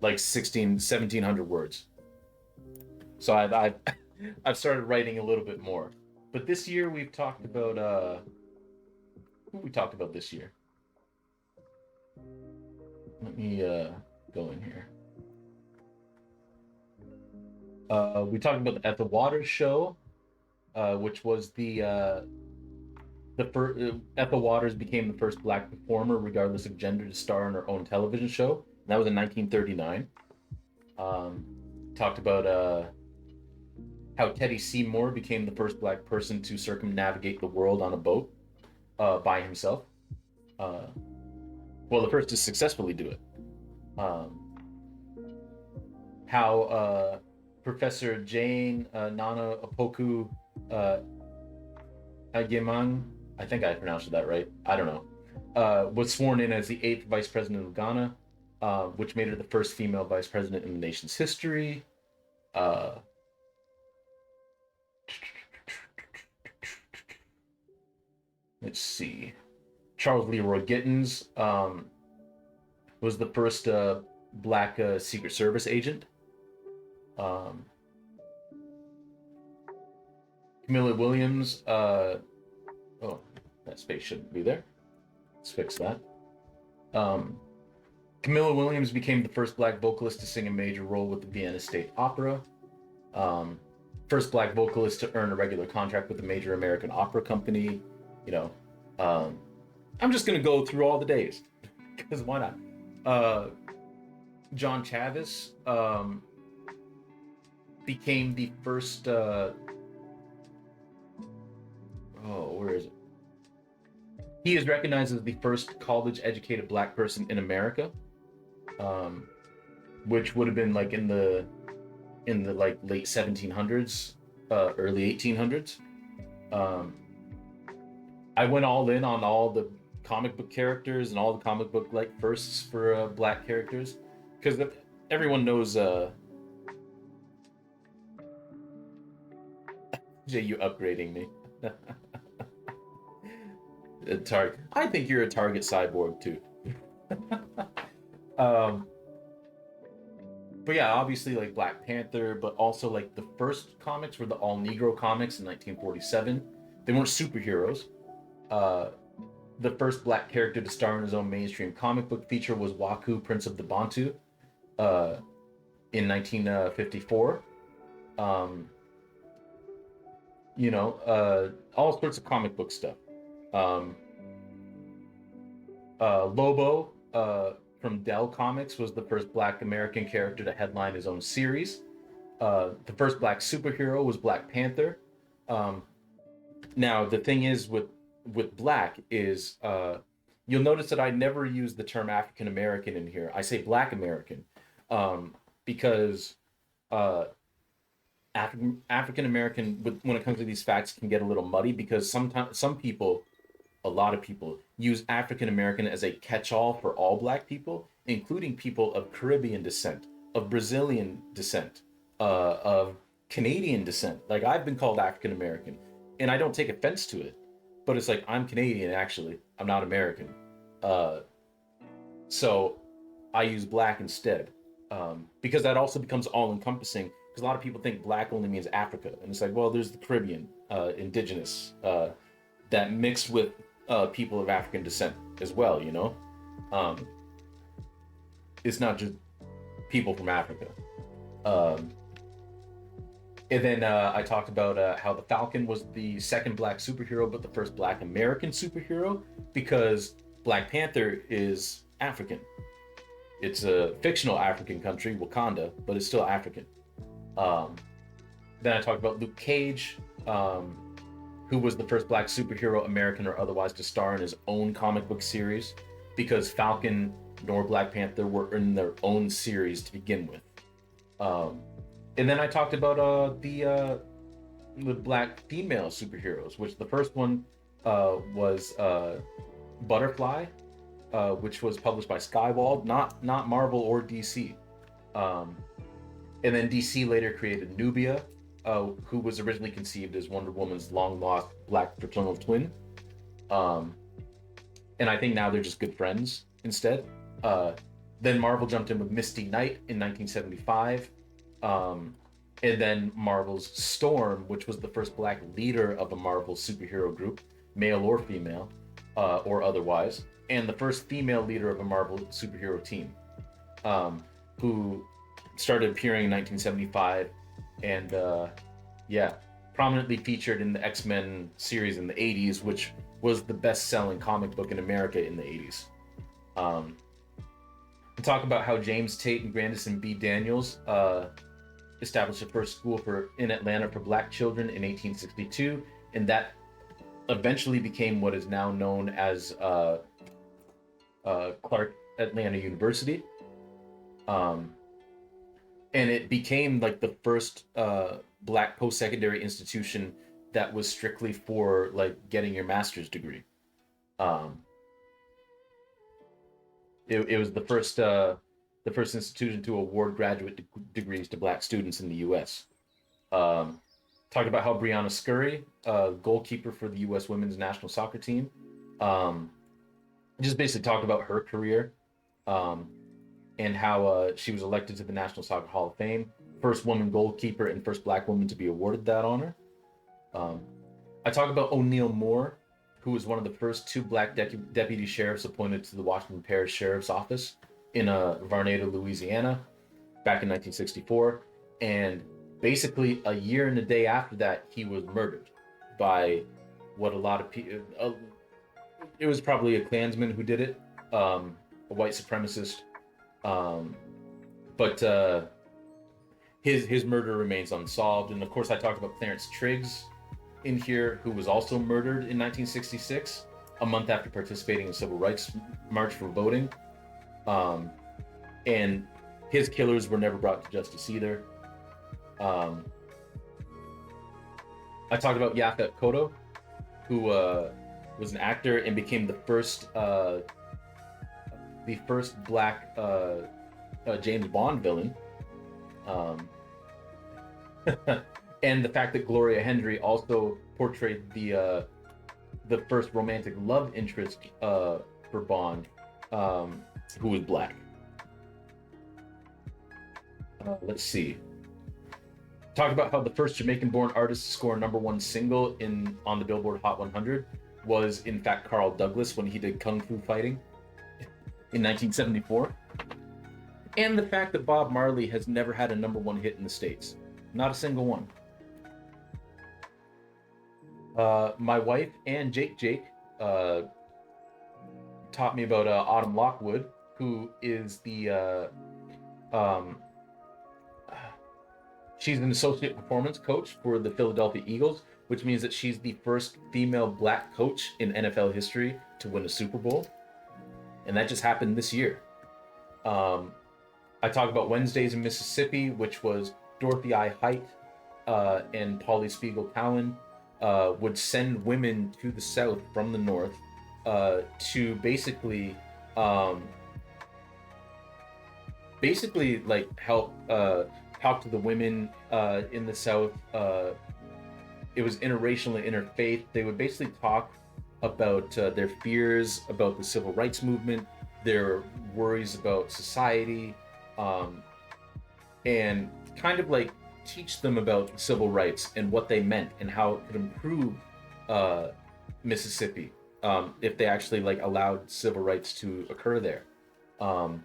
like 1,700 words. So I've started writing a little bit more. But this year we've talked about what we talked about this year. Let me go in here. We talked about the At the Waters show, which was the first. Ethel Waters became the first Black performer, regardless of gender, to star in her own television show. And that was in 1939. Um, Talked about how Teddy Seymour became the first Black person to circumnavigate the world on a boat by himself. Uh, well, the first to successfully do it. Um, how Professor Jane Nana Opoku uh, Agyemang, I think I pronounced that right. I don't know. Was sworn in as the eighth vice president of Ghana, which made her the first female vice president in the nation's history. Uh, let's see. Charles Leroy Gittins was the first Black Secret Service agent. Um, Camilla Williams. Oh, that space shouldn't be there. Let's fix that. Um, Camilla Williams became the first Black vocalist to sing a major role with the Vienna State Opera. Um, First Black vocalist to earn a regular contract with a major American opera company. You know, um, I'm just gonna go through all the days because why not? Uh, John Chavis became the first. Where is it? He is recognized as the first college-educated Black person in America, um, which would have been like in the like late 1700s, early 1800s. Um, I went all in on all the comic book characters and all the comic book like firsts for Black characters, because everyone knows. Jay, you upgrading me. Target. I think you're a Target cyborg too. um, but yeah, obviously like Black Panther, but also like the first comics were the all Negro comics in 1947. They weren't superheroes. Uh, the first Black character to star in his own mainstream comic book feature was Waku, Prince of the Bantu, uh, in 1954. Um, all sorts of comic book stuff. Um, Lobo from Dell Comics was the first Black American character to headline his own series. The first Black superhero was Black Panther. Um, Now the thing is with Black is you'll notice that I never use the term African American in here. I say Black American because uh, African American when it comes to these facts can get a little muddy because sometimes some people, a lot of people use African American as a catch-all for all Black people, including people of Caribbean descent, of Brazilian descent, of Canadian descent. Like I've been called African American, and I don't take offense to it, but it's like I'm Canadian actually. I'm not American. Uh, So I use black instead, because that also becomes all encompassing. Because a lot of people think black only means Africa, and it's like, well, there's the Caribbean, indigenous, that mixed with people of African descent as well. Um, it's not just people from Africa. Um, and then I talked about how the Falcon was the second black superhero, but the first black American superhero, because Black Panther is African. It's a fictional African country, Wakanda, but it's still African. Um, then I talked about Luke Cage, who was the first black superhero, American or otherwise, to star in his own comic book series, because Falcon nor Black Panther were in their own series to begin with. Um, and then I talked about the black female superheroes, which the first one was Butterfly, which was published by Skywald, not Marvel or DC. Um, and then DC later created Nubia, who was originally conceived as Wonder Woman's long lost black fraternal twin. Um, and I think now they're just good friends instead. Uh, then Marvel jumped in with Misty Knight in 1975. Um, and then Marvel's Storm, which was the first black leader of a Marvel superhero group, male or female, or otherwise, and the first female leader of a Marvel superhero team, who started appearing in 1975, and yeah, prominently featured in the X-Men series in the 80s, which was the best-selling comic book in America in the 80s. And talk about how James Tate and Grandison B. Daniels established the first school in Atlanta for black children in 1862, and that eventually became what is now known as Clark Atlanta University. And it became like the first black post-secondary institution that was strictly for like getting your master's degree. Um, it was the first institution to award graduate degrees to black students in the U.S. Talked about how Brianna Scurry, goalkeeper for the U.S. women's national soccer team, um, just basically talked about her career, and how she was elected to the National Soccer Hall of Fame, first woman goalkeeper and first black woman to be awarded that honor. I talk about O'Neill Moore, who was one of the first two black deputy sheriffs appointed to the Washington Parish Sheriff's Office in Varnado, Louisiana, back in 1964. And basically, a year and a day after that, he was murdered by what a lot of people. It was probably a Klansman who did it, a white supremacist. But his murder remains unsolved. And of course, I talked about Clarence Triggs in here, who was also murdered in 1966, a month after participating in civil rights march for voting. And his killers were never brought to justice either. I talked about Yaphet Kotto, who was an actor and became the first black James Bond villain. And the fact that Gloria Hendry also portrayed the first romantic love interest for Bond, who was black. Let's see. Talk about how the first Jamaican-born artist to score a #1 single on the Billboard Hot 100 was in fact Carl Douglas when he did Kung Fu Fighting in 1974. And the fact that Bob Marley has never had a #1 hit in the States. Not a single one. My wife and Jake taught me about Autumn Lockwood, who is she's an associate performance coach for the Philadelphia Eagles, which means that she's the first female black coach in NFL history to win a Super Bowl. And that just happened this year. I talk about Wednesdays in Mississippi, which was Dorothy I. Height and Polly Spiegel Cowan would send women to the South from the North to basically like help talk to the women in the South. It was interracial and interfaith. They would basically talk about their fears about the civil rights movement, their worries about society, um, and kind of like teach them about civil rights and what they meant and how it could improve uh, Mississippi, if they actually like allowed civil rights to occur there. Um,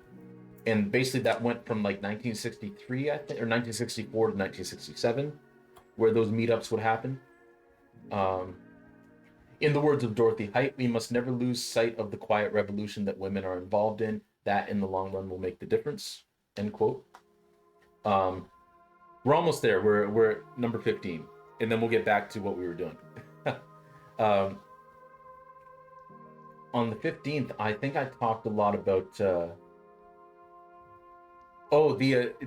and basically that went from like 1963, I think, or 1964 to 1967, where those meetups would happen. Um, in the words of Dorothy Height, we must never lose sight of the quiet revolution that women are involved in. That in the long run will make the difference. End quote. Um, we're almost there. We're at number 15, and then we'll get back to what we were doing. um, on the 15th, I think I talked a lot about.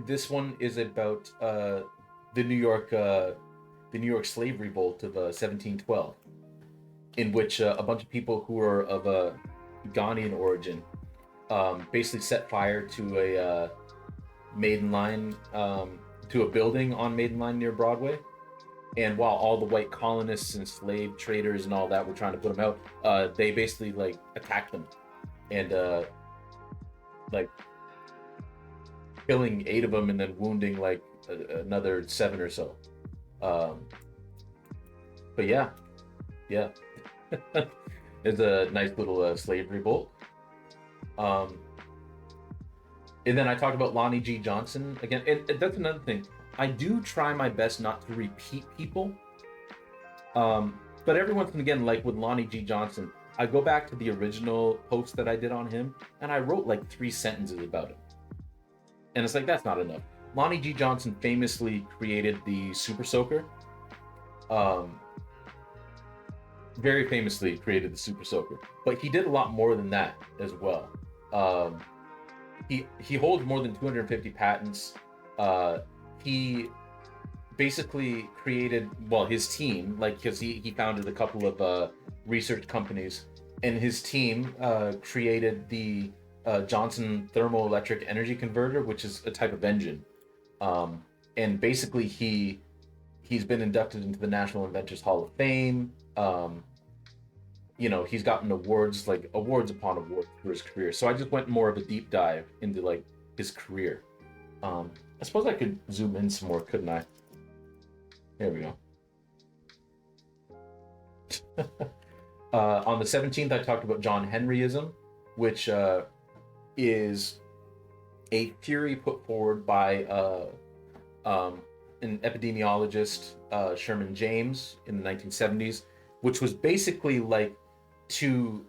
This one is about the New York the New York slave revolt of 1712, in which a bunch of people who are of Ghanaian origin basically set fire to a Maiden Line, to a building on Maiden Line near Broadway. And while all the white colonists and slave traders and all that were trying to put them out, they basically like attacked them and like killing 8 of them and then wounding like another 7 or so. Um, but yeah, it's a nice little slave revolt. Um, and then I talked about Lonnie G. Johnson again, and that's another thing. I do try my best not to repeat people, but every once and again, like with Lonnie G. Johnson, I go back to the original post that I did on him, and I wrote like 3 sentences about him. And it's like, that's not enough. Lonnie G. Johnson famously created the Super Soaker. Very famously created the Super Soaker. But he did a lot more than that as well. He holds more than 250 patents. He basically created, well, his team, like, because he founded a couple of research companies, and his team created the Johnson thermoelectric energy converter, which is a type of engine. And basically he's been inducted into the National Inventors Hall of Fame. You know, he's gotten awards, like awards upon awards for his career. So I just went more of a deep dive into like his career. I suppose I could zoom in some more, couldn't I? There we go. On the 17th, I talked about John Henryism, which is a theory put forward by an epidemiologist, Sherman James, in the 1970s, which was basically like to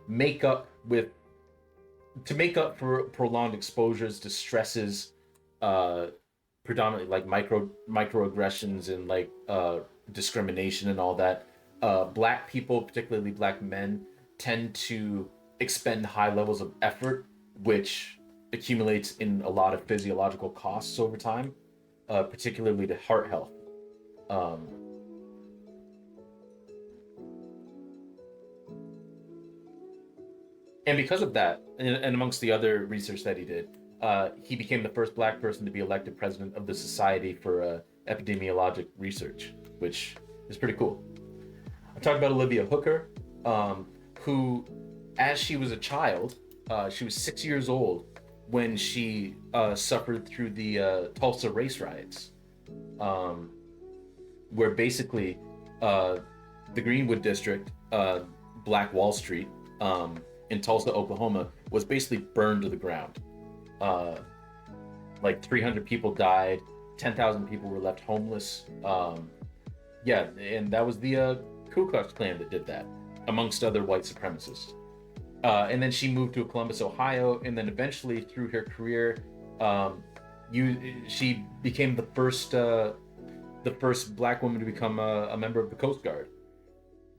make up for prolonged exposures to stresses, predominantly like microaggressions and like discrimination and all that. Black people, particularly black men, tend to expend high levels of effort, which accumulates in a lot of physiological costs over time, particularly to heart health. And because of that, and amongst the other research that he did, he became the first black person to be elected president of the Society for Epidemiologic Research, which is pretty cool. I talked about Olivia Hooker, who, as she was a child, she was 6 years old when she suffered through the Tulsa race riots, where basically the Greenwood District, Black Wall Street, in Tulsa, Oklahoma, was basically burned to the ground. Like 300 people died, 10,000 people were left homeless. Yeah, and that was the Ku Klux Klan that did that, amongst other white supremacists. And then she moved to Columbus, Ohio, and then eventually, through her career, she became the first black woman to become a member of the Coast Guard.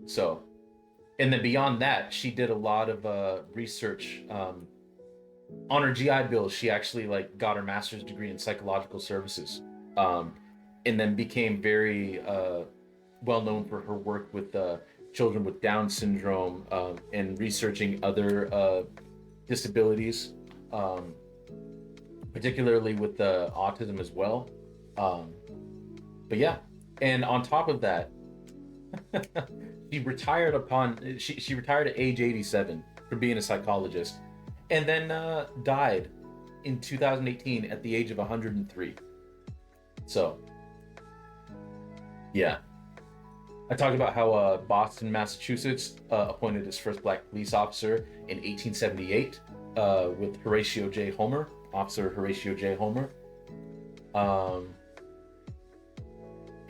So, and then beyond that, she did a lot of research. On her GI Bill, she actually like got her master's degree in psychological services, and then became very well known for her work with children with Down syndrome, and researching other disabilities, particularly with autism as well. But yeah, and on top of that, she retired at age 87 for being a psychologist, and then died in 2018 at the age of 103. So, yeah. I talked about how Boston, Massachusetts appointed its first black police officer in 1878 with Horatio J. Homer, Officer Horatio J. Homer. Um,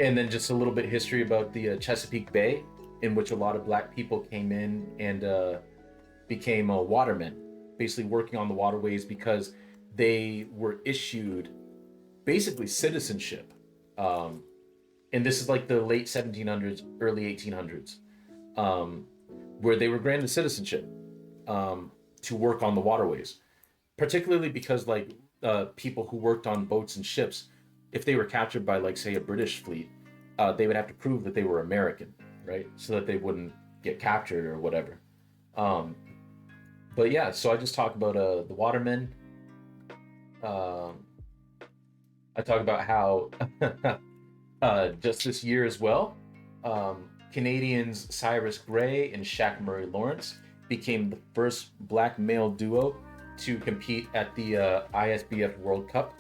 and then just a little bit of history about the Chesapeake Bay, in which a lot of black people came in and became watermen, basically working on the waterways because they were issued basically citizenship. Um, and this is like the late 1700s, early 1800s, um, where they were granted citizenship to work on the waterways, particularly because like people who worked on boats and ships, if they were captured by like say a British fleet, they would have to prove that they were American, right? So that they wouldn't get captured or whatever. Um, but yeah, so I just talk about the watermen. Um, I talk about how just this year as well, Canadians Cyrus Gray and Shaq Murray Lawrence became the first black male duo to compete at the ISBF World Cup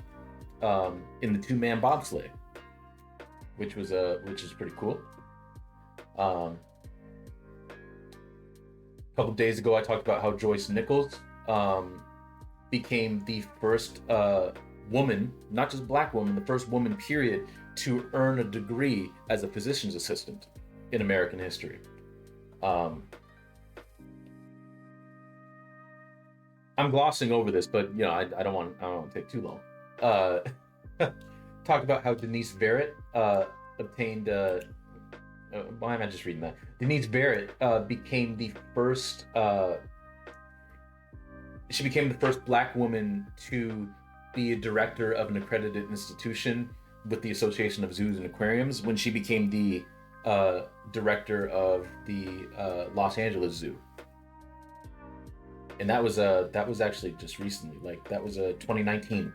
in the two-man bobsleigh, which is pretty cool. Um, a couple days ago, I talked about how Joyce Nichols became the first woman, not just black woman, the first woman, period, to earn a degree as a physician's assistant in American history. Um, I'm glossing over this, but you know, I don't want to take too long. Uh, talk about how Denise Barrett obtained. Why am I just reading that? Denise Barrett became the first. She became the first black woman to be a director of an accredited institution with the Association of Zoos and Aquariums when she became the director of the Los Angeles Zoo. And that was actually just recently, like that was 2019.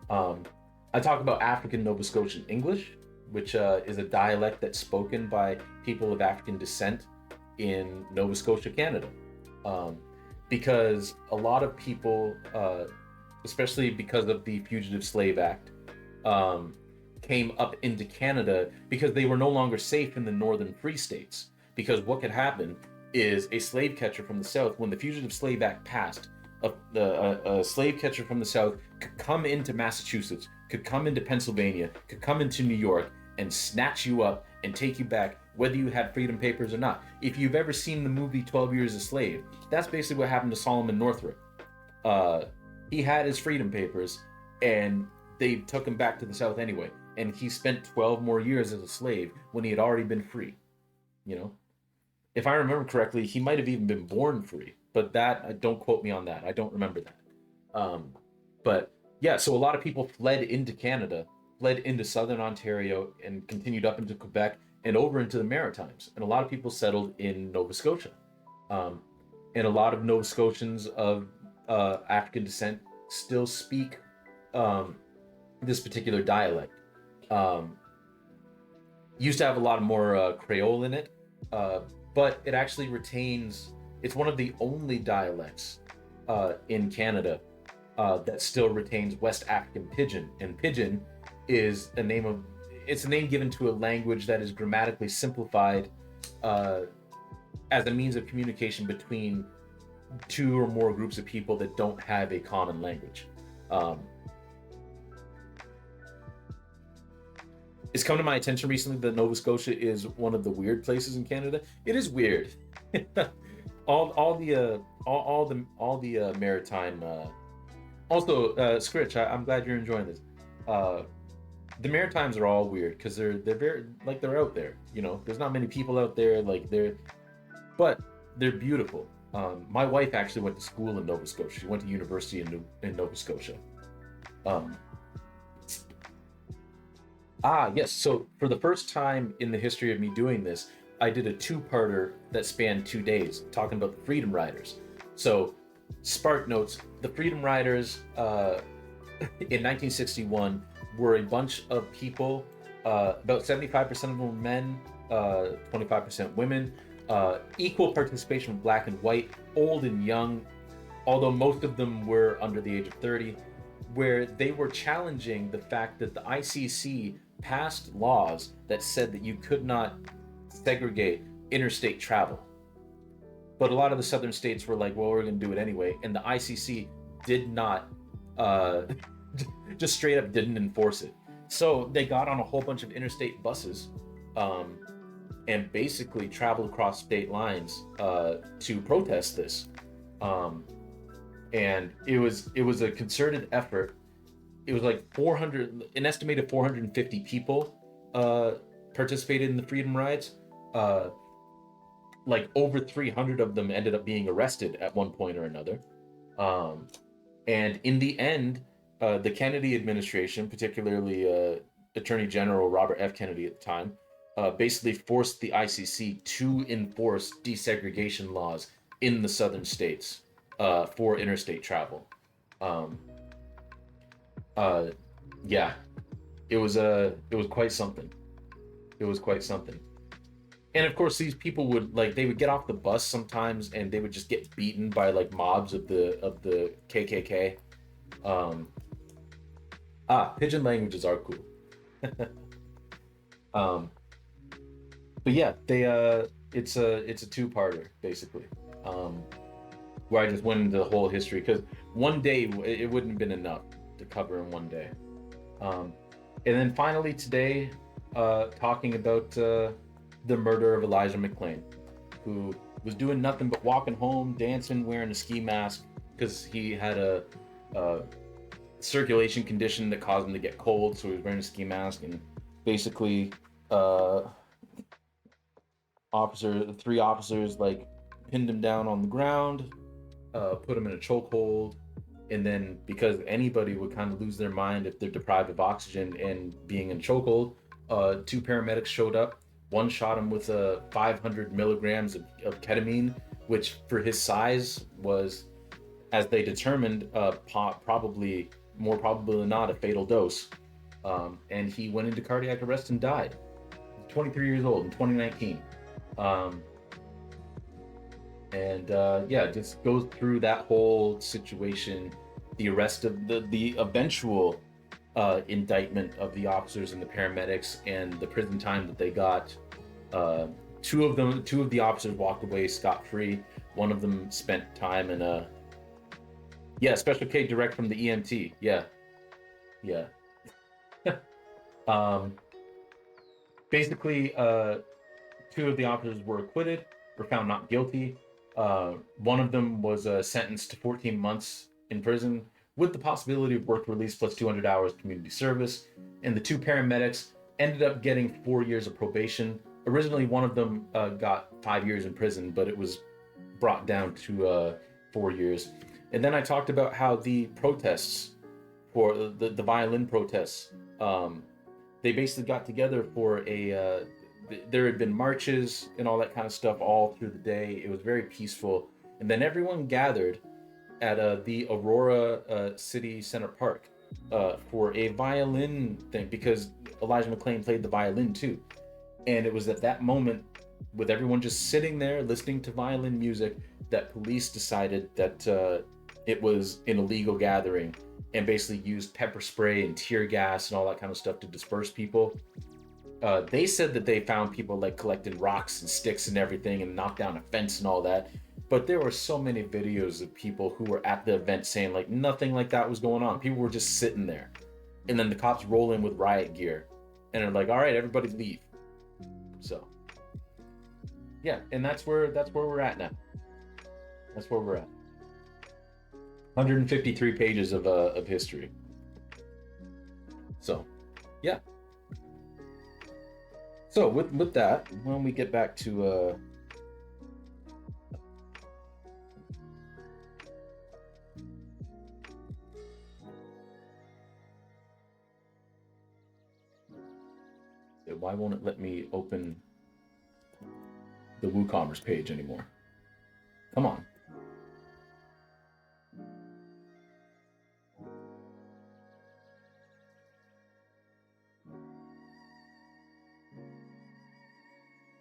I talk about African Nova Scotian English, which is a dialect that's spoken by people of African descent in Nova Scotia, Canada. Because a lot of people, especially because of the Fugitive Slave Act, came up into Canada because they were no longer safe in the northern free states. Because what could happen is a slave catcher from the south, when the Fugitive Slave Act passed, a slave catcher from the south could come into Massachusetts, could come into Pennsylvania, could come into New York and snatch you up and take you back, whether you had freedom papers or not. If you've ever seen the movie 12 Years a Slave, that's basically what happened to Solomon Northup. He had his freedom papers and they took him back to the south anyway. And he spent 12 more years as a slave when he had already been free. You know, if I remember correctly, he might have even been born free, but that, don't quote me on that. I don't remember that. But yeah, so a lot of people fled into Canada, fled into southern Ontario, and continued up into Quebec and over into the Maritimes. And a lot of people settled in Nova Scotia. And a lot of Nova Scotians of African descent still speak this particular dialect. Used to have a lot more Creole in it, but it actually retains, it's one of the only dialects in Canada that still retains West African Pidgin. And Pidgin is it's a name given to a language that is grammatically simplified as a means of communication between two or more groups of people that don't have a common language. It's come to my attention recently that Nova Scotia is one of the weird places in Canada. It is weird. all the maritime. Also, Scritch, I'm glad you're enjoying this. The Maritimes are all weird because they're very, like, they're out there. You know, there's not many people out there. But they're beautiful. My wife actually went to school in Nova Scotia. She went to university in Nova Scotia. Yes. So for the first time in the history of me doing this, I did a two-parter that spanned 2 days, talking about the Freedom Riders. So, Spark Notes: the Freedom Riders in 1961 were a bunch of people. About 75% of them were men, 25% women. Equal participation of black and white. old and young, although most of them were under the age of 30, where they were challenging the fact that the ICC passed laws that said that you could not segregate interstate travel. But a lot of the southern states were like, well, we're going to do it anyway. And the ICC did not, uh, just straight up didn't enforce it. So they got on a whole bunch of interstate buses, um, and basically traveled across state lines to protest this. Um, and it was a concerted effort. It was like 400, an estimated 450 people uh, participated in the freedom rides. Uh, like over 300 of them ended up being arrested at one point or another. Um, and in the end, the Kennedy administration, particularly Attorney General Robert F. Kennedy at the time, basically forced the ICC to enforce desegregation laws in the southern states for interstate travel. Um, uh, yeah, it was quite something. It was quite something. And of course, these people would like they would get off the bus sometimes, and they would just get beaten by like mobs of the KKK. Um, Pigeon languages are cool. um, but yeah, they it's a two-parter basically, um, where I just went into the whole history because one day it wouldn't have been enough to cover in one day. Um, and then finally today, talking about the murder of Elijah McClain, who was doing nothing but walking home, dancing, wearing a ski mask because he had a circulation condition that caused him to get cold, so he was wearing a ski mask, and basically, uh, three officers like pinned him down on the ground, put him in a chokehold, and then because anybody would kind of lose their mind if they're deprived of oxygen and being in chokehold, two paramedics showed up. One shot him with 500 milligrams of ketamine, which for his size was, as they determined, probably more probably than not a fatal dose. And he went into cardiac arrest and died. 23 years old in 2019. Um, and yeah, just goes through that whole situation, the arrest of the eventual indictment of the officers and the paramedics, and the prison time that they got. Uh, two of the officers walked away scot free. One of them spent time in a yeah special K direct from the EMT. Yeah, yeah. um, basically, two of the officers were acquitted, were found not guilty. One of them was sentenced to 14 months in prison with the possibility of work release plus 200 hours community service. And the two paramedics ended up getting 4 years of probation. Originally, one of them got 5 years in prison, but it was brought down to 4 years. And then I talked about how the protests for the violin protests, um, they basically got together for there had been marches and all that kind of stuff all through the day. It was very peaceful. And then everyone gathered at the Aurora City Center Park for a violin thing because Elijah McClain played the violin too. And it was at that moment, with everyone just sitting there listening to violin music, that police decided that it was an illegal gathering and basically used pepper spray and tear gas and all that kind of stuff to disperse people. They said that they found people like collecting rocks and sticks and everything and knocked down a fence and all that. But there were so many videos of people who were at the event saying like nothing like that was going on. People were just sitting there. And then the cops roll in with riot gear and are like, all right, everybody leave. So yeah, and that's where we're at now. That's where we're at. 153 pages of history. So yeah. So with that, when we get back to why won't it let me open the WooCommerce page anymore? Come on.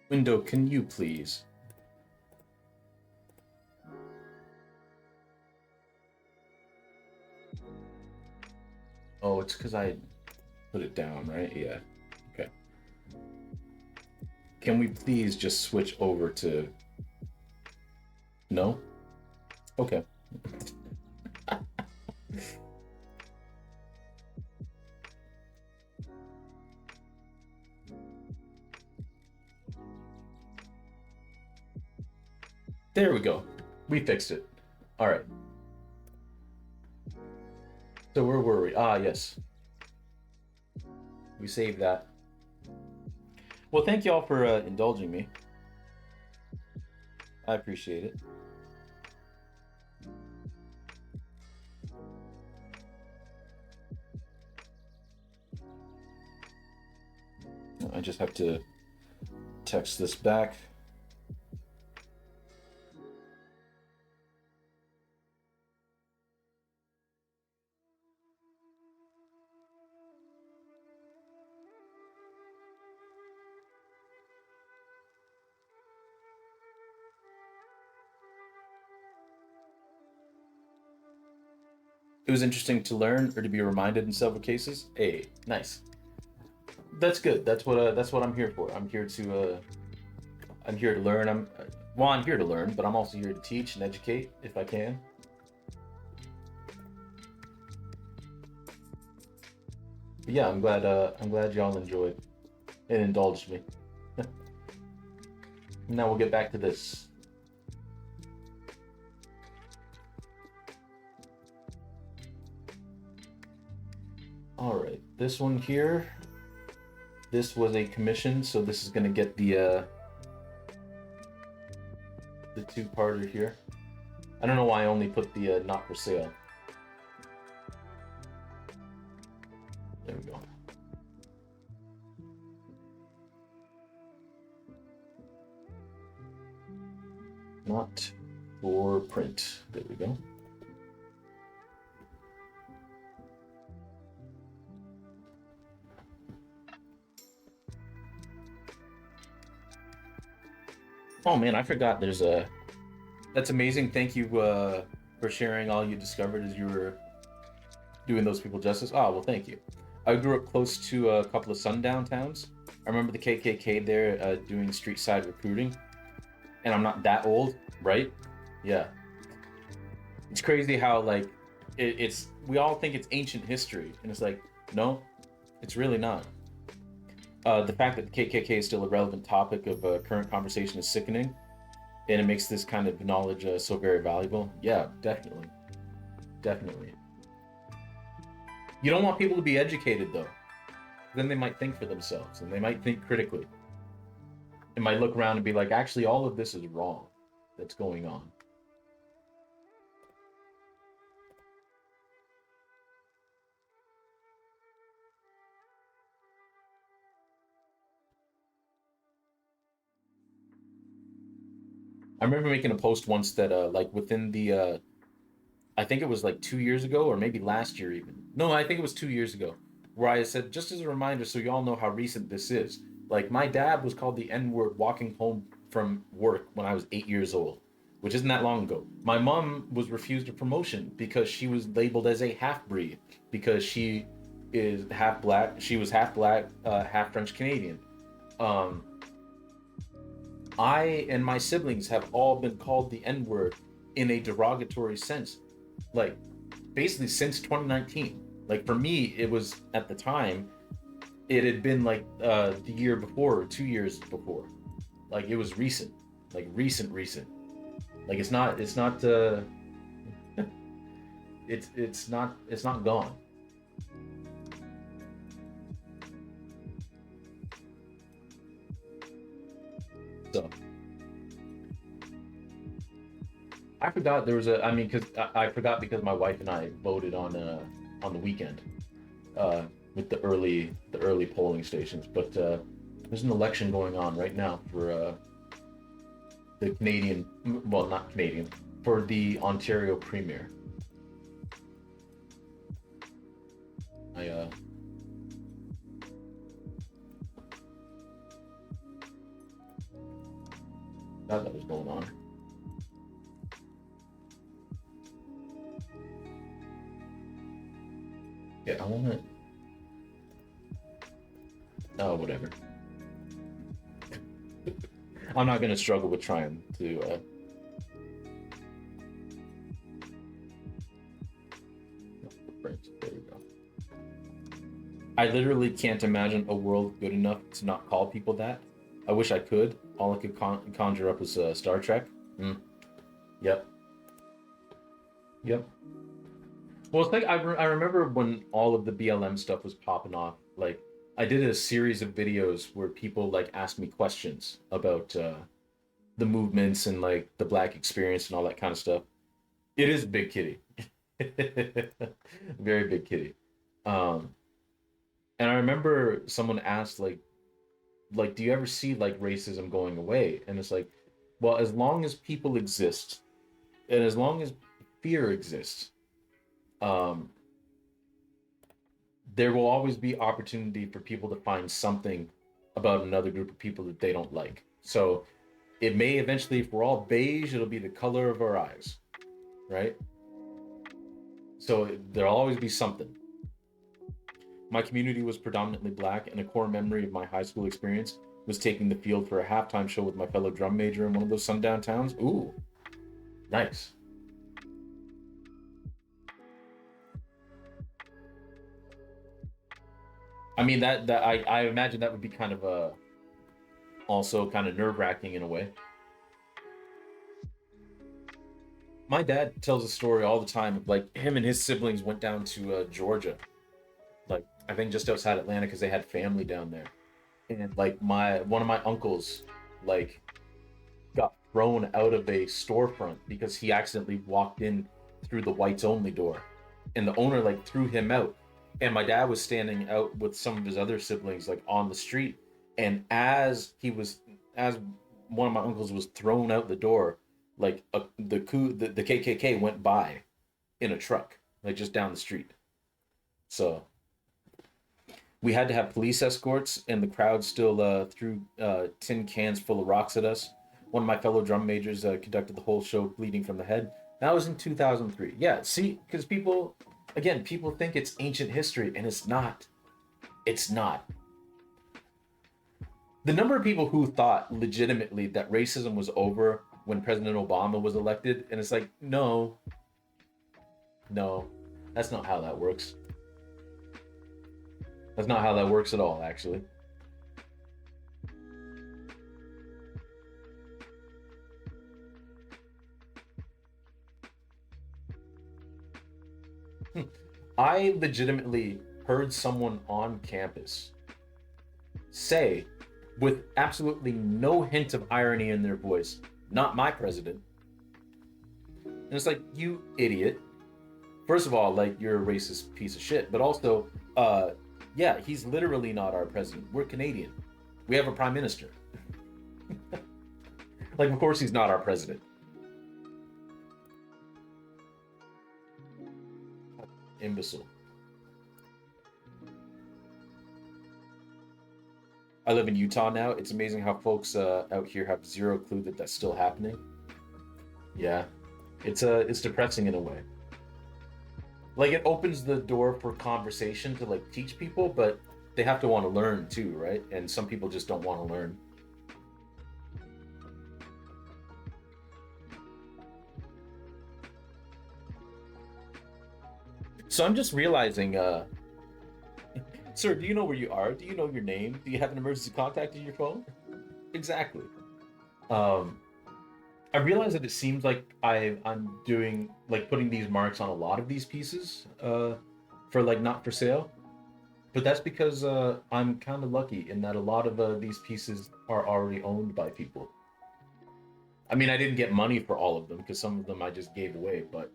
Window, can you please? Oh, it's because I put it down, right? Yeah. Okay. Can we please just switch over to no? Okay. There we go. We fixed it. All right. So where were we? Ah, yes. We saved that. Well, thank y'all for indulging me. I appreciate it. I just have to text this back. It was interesting to learn or to be reminded in several cases. Hey, nice. That's good. That's what I'm here for. I'm here to learn. I'm here to learn, but I'm also here to teach and educate if I can. But yeah, I'm glad y'all enjoyed and indulged me. Now we'll get back to this. All right, this one here. This was a commission, so this is gonna get the two-parter here. I don't know why I only put the not for sale. There we go. Not for print. There we go. Oh man, I forgot there's a. That's amazing. Thank you for sharing all you discovered as you were doing those people justice. Oh, well, thank you. I grew up close to a couple of sundown towns. I remember the KKK there doing street side recruiting, and I'm not that old, right? Yeah. It's crazy how like it's we all think it's ancient history, and it's like no, it's really not. The fact that the KKK is still a relevant topic of current conversation is sickening, and it makes this kind of knowledge so very valuable. Yeah, definitely, definitely. You don't want people to be educated though. Then they might think for themselves, and they might think critically. They might look around and be like, actually, all of this is wrong. That's going on. I remember making a post once that like within the I think it was like 2 years ago or maybe last year even. No, I think it was 2 years ago, where I said just as a reminder, so y'all know how recent this is. Like my dad was called the N word walking home from work when I was 8 years old, which isn't that long ago. My mom was refused a promotion because she was labeled as a half breed because she is half black. She was half black, half French Canadian. Um, I and my siblings have all been called the N word in a derogatory sense, like basically since 2019. Like for me, it was at the time, it had been like the year before or 2 years before. Like it was recent, like recent. Like it's not gone. So I forgot there was a. I mean, because I forgot because my wife and I voted on the weekend with the early polling stations. But there's an election going on right now for the Canadian, well, not Canadian, for the Ontario Premier. I thought that was going on. Yeah, I want to. Oh, whatever. I'm not gonna struggle with trying to. There we go. I literally can't imagine a world good enough to not call people that. I wish I could. All I could conjure up was Star Trek. Mm. Yep. Yep. Well, it's like I remember when all of the BLM stuff was popping off. Like I did a series of videos where people like asked me questions about the movements and like the black experience and all that kind of stuff. It is big kitty, very big kitty. Um, and I remember someone asked like do you ever see like racism going away? And it's like, well, as long as people exist and as long as fear exists, um, there will always be opportunity for people to find something about another group of people that they don't like. So it may eventually, if we're all beige, it'll be the color of our eyes, right? So there'll always be something. My community was predominantly black, and a core memory of my high school experience was taking the field for a halftime show with my fellow drum major in one of those sundown towns. Ooh, nice. I mean that I imagine that would be kind of also kind of nerve wracking in a way. My dad tells a story all the time of like him and his siblings went down to Georgia, like I think just outside Atlanta because they had family down there, and like my one of my uncles like got thrown out of a storefront because he accidentally walked in through the whites only door, and the owner like threw him out, and my dad was standing out with some of his other siblings like on the street, and as one of my uncles was thrown out the door, like the KKK went by in a truck like just down the street. So we had to have police escorts, and the crowd still threw tin cans full of rocks at us. One of my fellow drum majors conducted the whole show bleeding from the head. That was in 2003. Yeah, see, because people, again, people think it's ancient history, and it's not. It's not. The number of people who thought legitimately that racism was over when President Obama was elected, and it's like, no, no, that's not how that works. That's not how that works at all, actually. I legitimately heard someone on campus say, with absolutely no hint of irony in their voice, not my president. And it's like, you idiot. First of all, like, you're a racist piece of shit. But also, uh, yeah, he's literally not our president. We're Canadian. We have a prime minister. Like, of course, he's not our president. Imbecile. I live in Utah now. It's amazing how folks out here have zero clue that that's still happening. Yeah, it's depressing in a way. Like it opens the door for conversation to like teach people, but they have to want to learn too, right? And some people just don't want to learn. So I'm just realizing, sir, do you know where you are? Do you know your name? Do you have an emergency contact in your phone? Exactly. Um, I realize that it seems like I'm doing like putting these marks on a lot of these pieces for like not for sale, but that's because I'm kind of lucky in that a lot of these pieces are already owned by people. I mean, I didn't get money for all of them because some of them I just gave away, but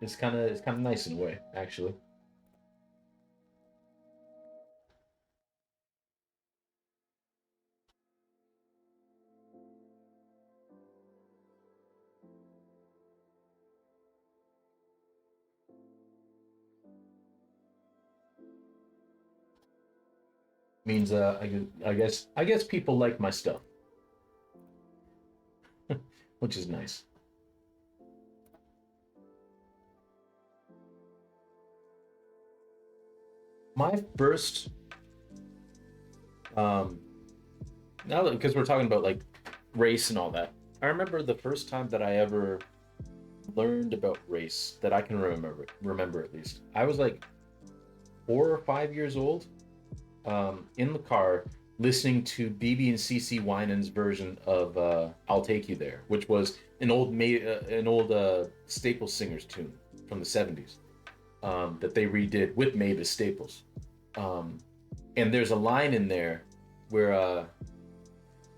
it's kind of nice in a way, actually. Means I guess people like my stuff, which is nice. My first, um, now that because we're talking about like race and all that, I remember the first time that I ever learned about race that I can remember at least. I was like 4 or 5 years old, in the car listening to BB and CC Winans version of "I'll Take You There," which was an old Staples Singers tune from the '70s, that they redid with Mavis Staples. Um, and there's a line in there where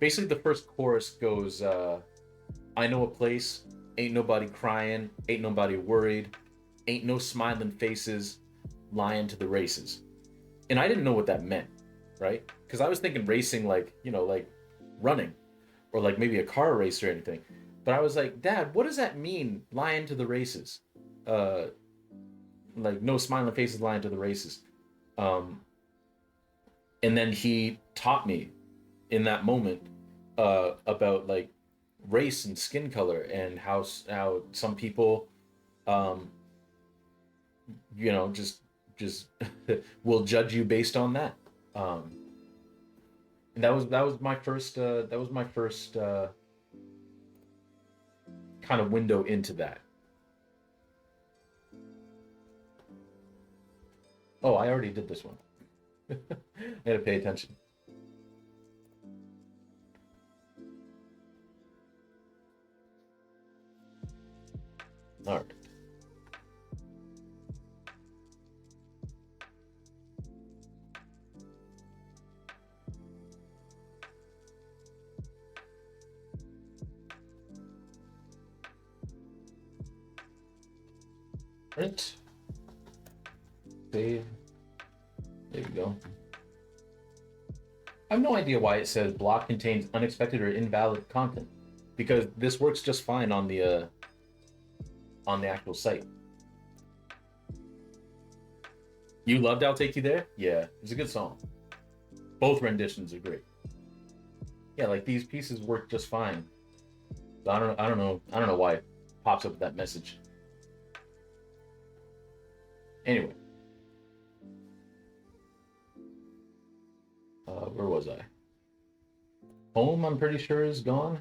basically the first chorus goes, "I know a place, ain't nobody crying, ain't nobody worried, ain't no smiling faces, lying to the races." And I didn't know what that meant, right? Because I was thinking racing, like, like running, or like maybe a car race or anything. But I was like, Dad, what does that mean, lying to the races? Uh, like no smiling faces, lying to the races. Um, and then he taught me in that moment about like race and skin color, and how some people, um, just will judge you based on that. Um, and that was my first kind of window into that. Oh, I already did this one. I had to pay attention. All right. Right. Save. There you go. I have no idea why it says block contains unexpected or invalid content, because this works just fine on the actual site. You loved "I'll Take You There"? Yeah, it's a good song. Both renditions are great. Yeah, like these pieces work just fine. So I don't know why it pops up with that message. Anyway, where was I? Home, I'm pretty sure, is gone.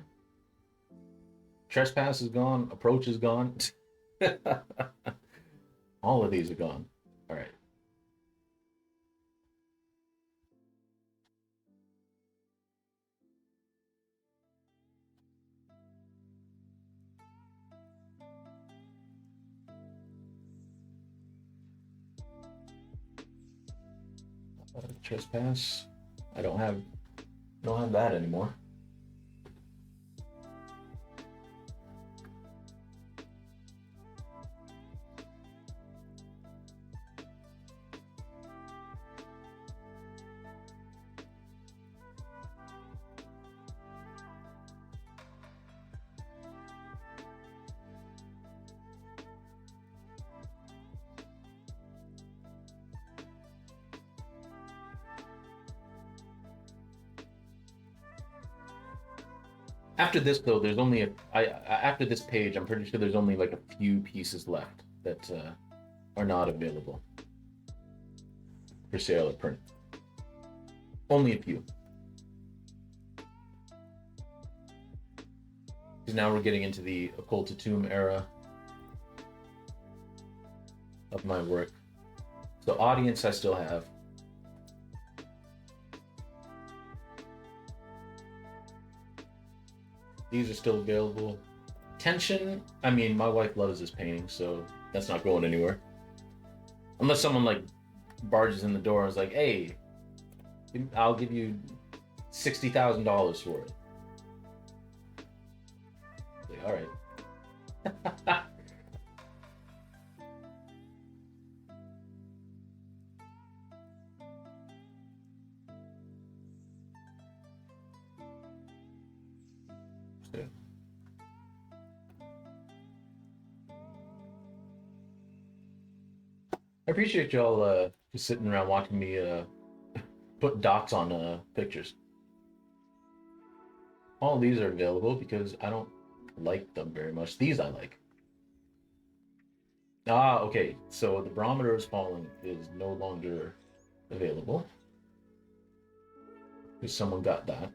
Trespass is gone. Approach is gone. All of these are gone. All right. Trespass. I don't have that anymore. After this though, there's only after this page, I'm pretty sure there's only like a few pieces left that are not available for sale or print. Only a few. Because now we're getting into the occultatum era of my work. So audience, I still have. These are still available. Tension. I mean, my wife loves this painting, so that's not going anywhere. Unless someone like barges in the door and is like, "Hey, I'll give you $60,000 for it." Like, all right. I appreciate y'all just sitting around watching me put dots on pictures. All these are available because I don't like them very much. These I like. Ah, okay. So the barometer is falling is no longer. available. If someone got that.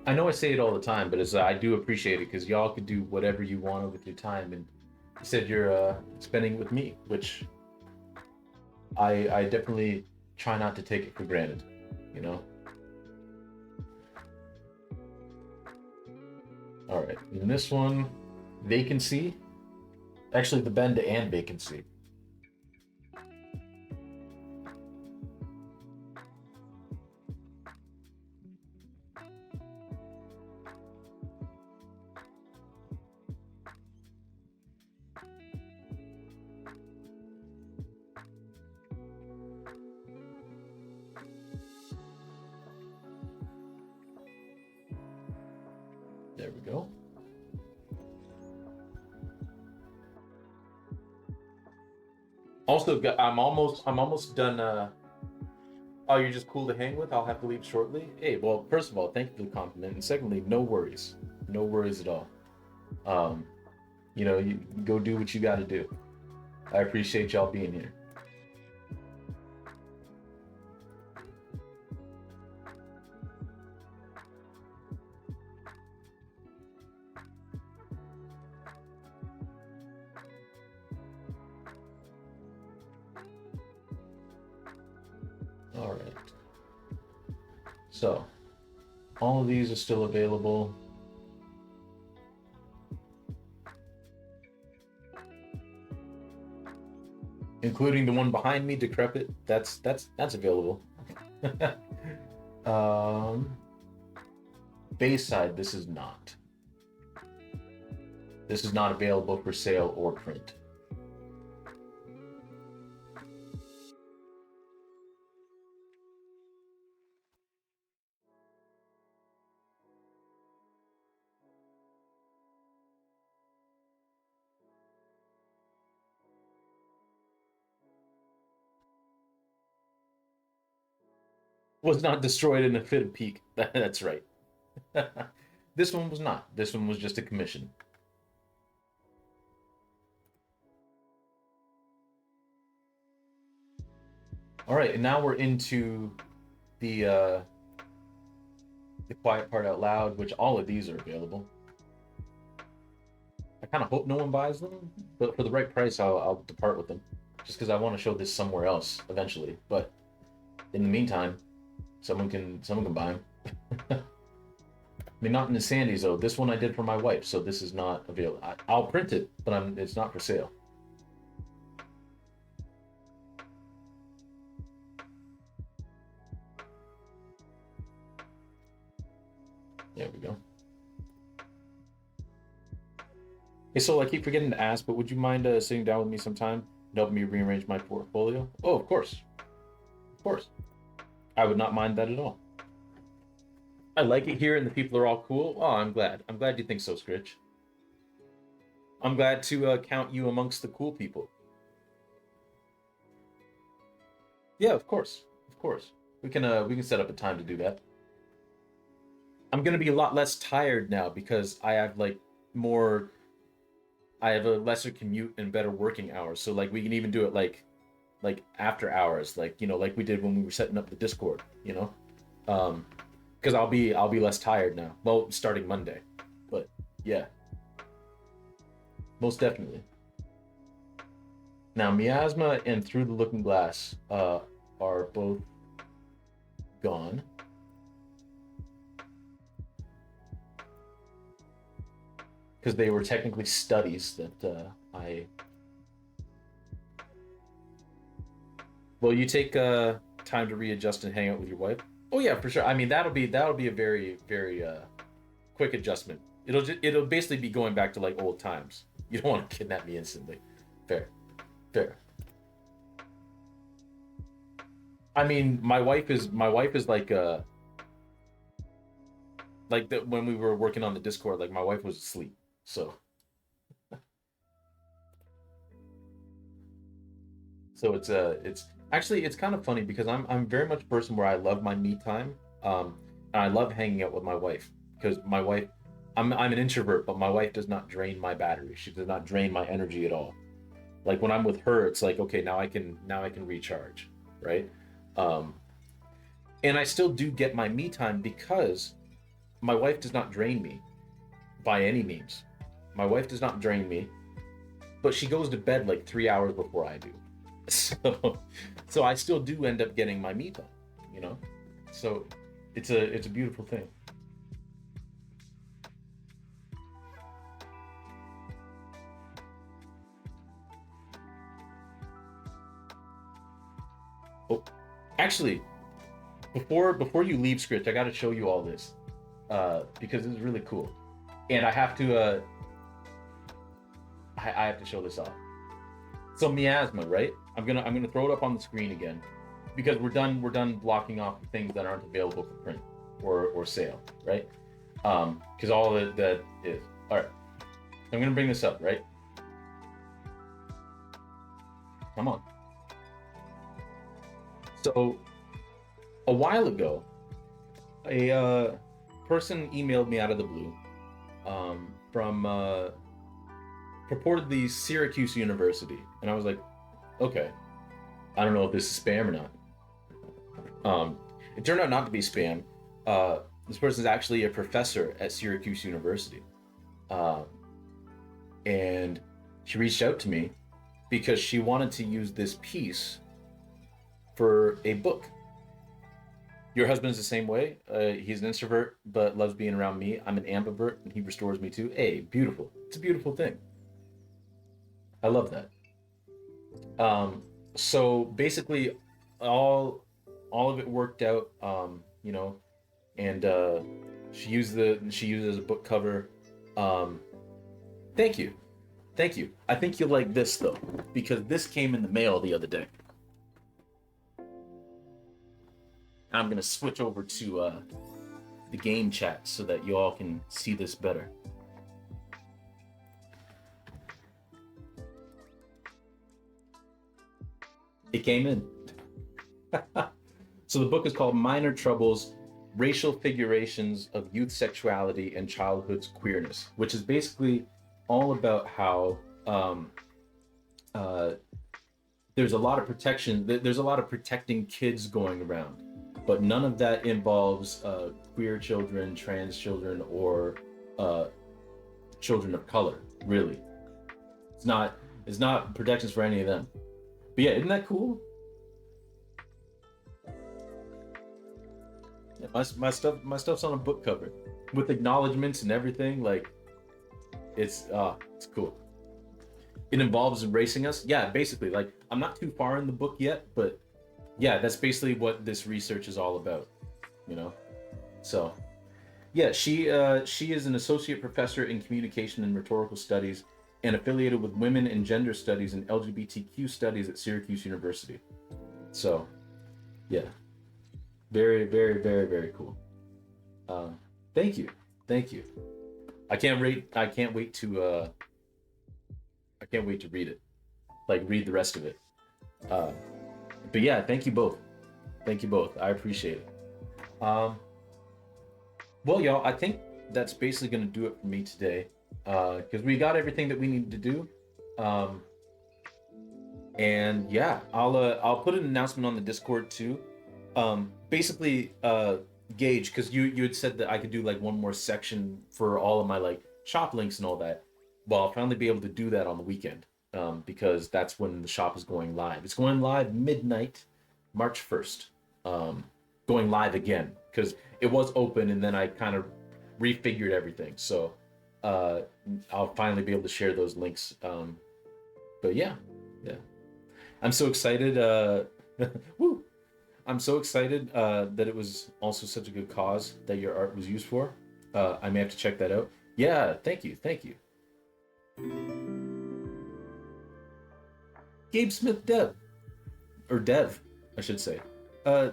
I know I say it all the time, but I do appreciate it because y'all could do whatever you want with your time, and you said you're spending it with me, which I definitely try not to take it for granted, you know. All right, in this one, vacancy. Actually, the bend and vacancy. There we go. Also, I'm almost done. Oh, you're just cool to hang with. I'll have to leave shortly. Hey, well, first of all, thank you for the compliment, and secondly, no worries, no worries at all. Um, you go do what you got to do. I appreciate y'all being here. All right. So, all of these are still available. Including the one behind me, decrepit. That's available. um, Bayside, this is not. This is not available for sale or print. Was not destroyed in a fit of pique. That's right. This one was not. This one was just a commission. All right, and now we're into the uh, the quiet part out loud, which all of these are available. I kind of hope no one buys them, but for the right price, I'll depart with them, just because I want to show this somewhere else eventually. But in the meantime, someone can buy them. I mean, not in the Sandies though. This one I did for my wife, so this is not available. I'll print it, but it's not for sale. There we go. Hey, Sol, I keep forgetting to ask, but would you mind sitting down with me sometime and helping me rearrange my portfolio? Oh, of course. I would not mind that at all. I like it here, and the people are all cool. Oh, I'm glad. I'm glad you think so, Scritch. I'm glad to count you amongst the cool people. Yeah, of course, of course. We can set up a time to do that. I'm gonna be a lot less tired now because I have like more. I have a lesser commute and better working hours, so like we can even do it like after hours, like like we did when we were setting up the Discord. Um, because I'll be less tired now. Well, starting Monday, but yeah, most definitely. Now, Miasma and Through the Looking Glass are both gone. Because they were technically studies that I. Well, you take time to readjust and hang out with your wife. Oh yeah, for sure. I mean, that'll be a very quick adjustment. It'll basically be going back to like old times. You don't want to kidnap me instantly. Fair, fair. I mean, my wife is like that when we were working on the Discord, like my wife was asleep. So it's actually it's kind of funny because I'm very much a person where I love my me time, and I love hanging out with my wife. because my wife, I'm an introvert, but my wife does not drain my battery. She does not drain my energy at all. Like when I'm with her, it's like, okay, now I can recharge, right? Um, and I still do get my me time because my wife does not drain me by any means. My wife does not drain me, but she goes to bed like 3 hours before I do. So, so I still do end up getting my me time, you know. So, it's a beautiful thing. Oh, actually, before you leave, script, I got to show you all this, because it's really cool, and I have to show this off. So miasma, right? I'm gonna throw it up on the screen again, because we're done blocking off the things that aren't available for print or sale, right? Because all that is all right. I'm gonna bring this up, right? Come on. So a while ago, a person emailed me out of the blue, from purportedly Syracuse University, and I was like, okay, I don't know if this is spam or not. It turned out not to be spam. This person is actually a professor at Syracuse University, uh, and she reached out to me because she wanted to use this piece for a book. Your husband's the same way. He's an introvert but loves being around me. I'm an ambivert, and he restores me too. Hey, beautiful. It's a beautiful thing. I love that. Um, so basically, all of it worked out. And she used it as a book cover. Um, thank you, thank you. I think you'll like this though, because this came in the mail the other day. I'm gonna switch over to the game chat so that you all can see this better. It came in. So the book is called Minor Troubles: Racial Figurations of Youth Sexuality and Childhood's Queerness, which is basically all about how uh, there's a lot of protection. There's a lot of protecting kids going around, but none of that involves queer children, trans children, or uh, children of color. Really, it's not. It's not protections for any of them. But yeah, isn't that cool? Yeah, my stuff's on a book cover with acknowledgments and everything. Like it's cool. It involves embracing us. Yeah, basically, like I'm not too far in the book yet, but yeah, that's basically what this research is all about. You know. So yeah, she is an associate professor in communication and rhetorical studies and affiliated with women and gender studies and LGBTQ studies at Syracuse University. So yeah, very, very, very, very cool. Um, thank you, thank you. I can't wait to. I can't wait to read it. Like read the rest of it. Uh, but yeah, thank you both. Thank you both. I appreciate it. Well, y'all, I think that's basically gonna do it for me today. Because we got everything that we needed to do. Um, and yeah, I'll put an announcement on the Discord too. Basically, Gage, because you had said that I could do like one more section for all of my like shop links and all that. Well, I'll finally be able to do that on the weekend, because that's when the shop is going live. It's going live midnight, March 1st. Going live again because it was open and then I kind of refigured everything. So uh, I'll finally be able to share those links. But yeah, yeah, I'm so excited. Woo! I'm so excited that it was also such a good cause that your art was used for. I may have to check that out. Yeah, thank you, thank you. Gabe Smith Dev, or Dev, I should say.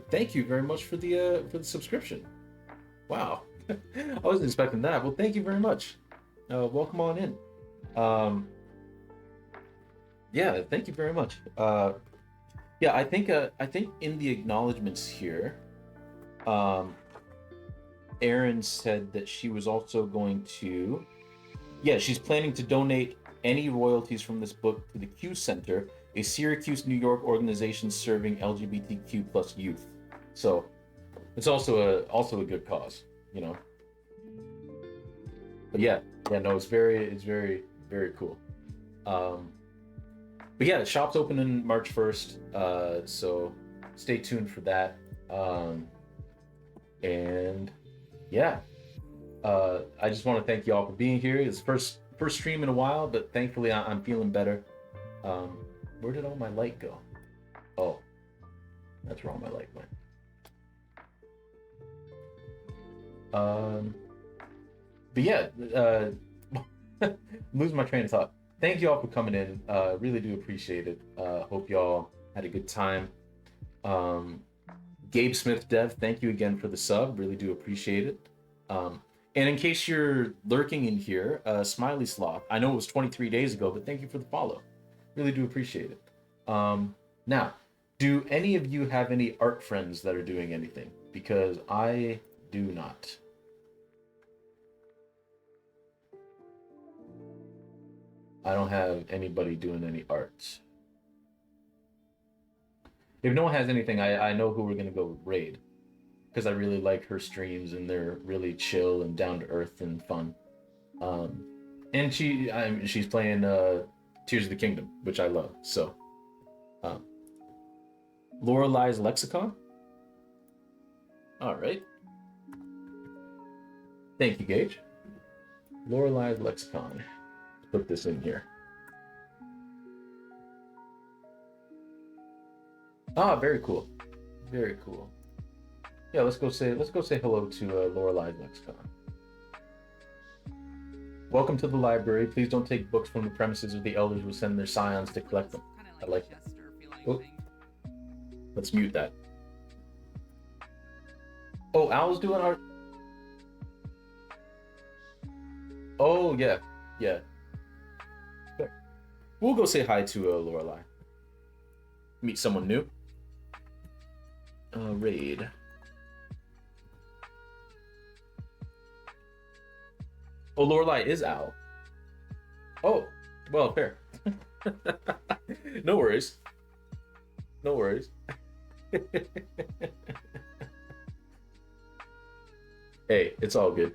Thank you very much for the subscription. Wow, I wasn't expecting that. Well, thank you very much. Welcome on in. Um, yeah, thank you very much. Yeah, I think in the acknowledgments here, um, Erin said that she was also going to, yeah, she's planning to donate any royalties from this book to the Q Center, a Syracuse, New York organization serving LGBTQ plus youth. So it's also a good cause, you know. But yeah, no, it's very very cool. Um, but yeah, the shop's opening March 1st, so stay tuned for that. And yeah, I just want to thank y'all for being here. It's first stream in a while, but thankfully I'm feeling better. Um, where did all my light go? Oh, that's where all my light went. But yeah, losing my train of thought. Thank you all for coming in. Really do appreciate it. Hope y'all had a good time. Gabe Smith Dev, thank you again for the sub. Really do appreciate it. And in case you're lurking in here, Smiley Sloth, I know it was 23 days ago, but thank you for the follow. Really do appreciate it. Now, do any of you have any art friends that are doing anything? Because I do not. I don't have anybody doing any art. If no one has anything, I know who we're gonna go with Raid, because I really like her streams and they're really chill and down to earth and fun. And she's playing Tears of the Kingdom, which I love. So, Lorelai's Lexicon. All right. Thank you, Gage. Lorelai's Lexicon. Put this in here. Ah, very cool. Very cool. Yeah, let's go say hello to Lorelai's Lexicon. Welcome to the library. Please don't take books from the premises, or the elders will send their scions to collect them. I like that. Oh. Let's mute that. Oh, Al's doing art. Oh yeah, yeah. We'll go say hi to Lorelai. Meet someone new. Raid. Oh, Lorelai is Al. Oh, well, fair. No worries. No worries. Hey, it's all good.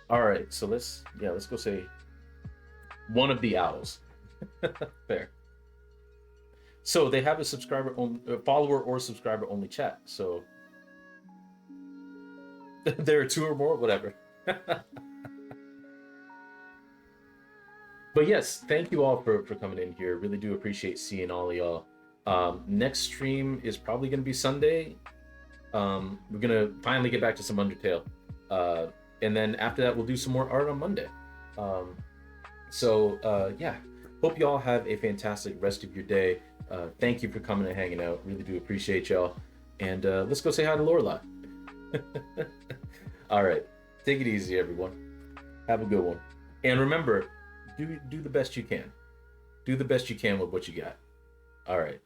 All right, so let's go say one of the owls. Fair. So they have a follower or subscriber only chat. So there are two or more, whatever. But yes, thank you all for coming in here. Really do appreciate seeing all of y'all. Next stream is probably going to be Sunday. We're going to finally get back to some Undertale. And then after that, we'll do some more art on Monday. Yeah, hope y'all have a fantastic rest of your day. Thank you for coming and hanging out. Really do appreciate y'all. And let's go say hi to Lorelai. All right, take it easy, everyone. Have a good one. And remember, do the best you can. Do the best you can with what you got. All right.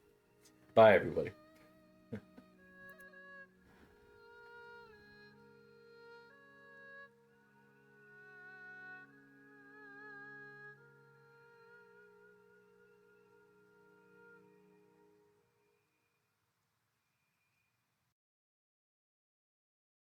Bye, everybody.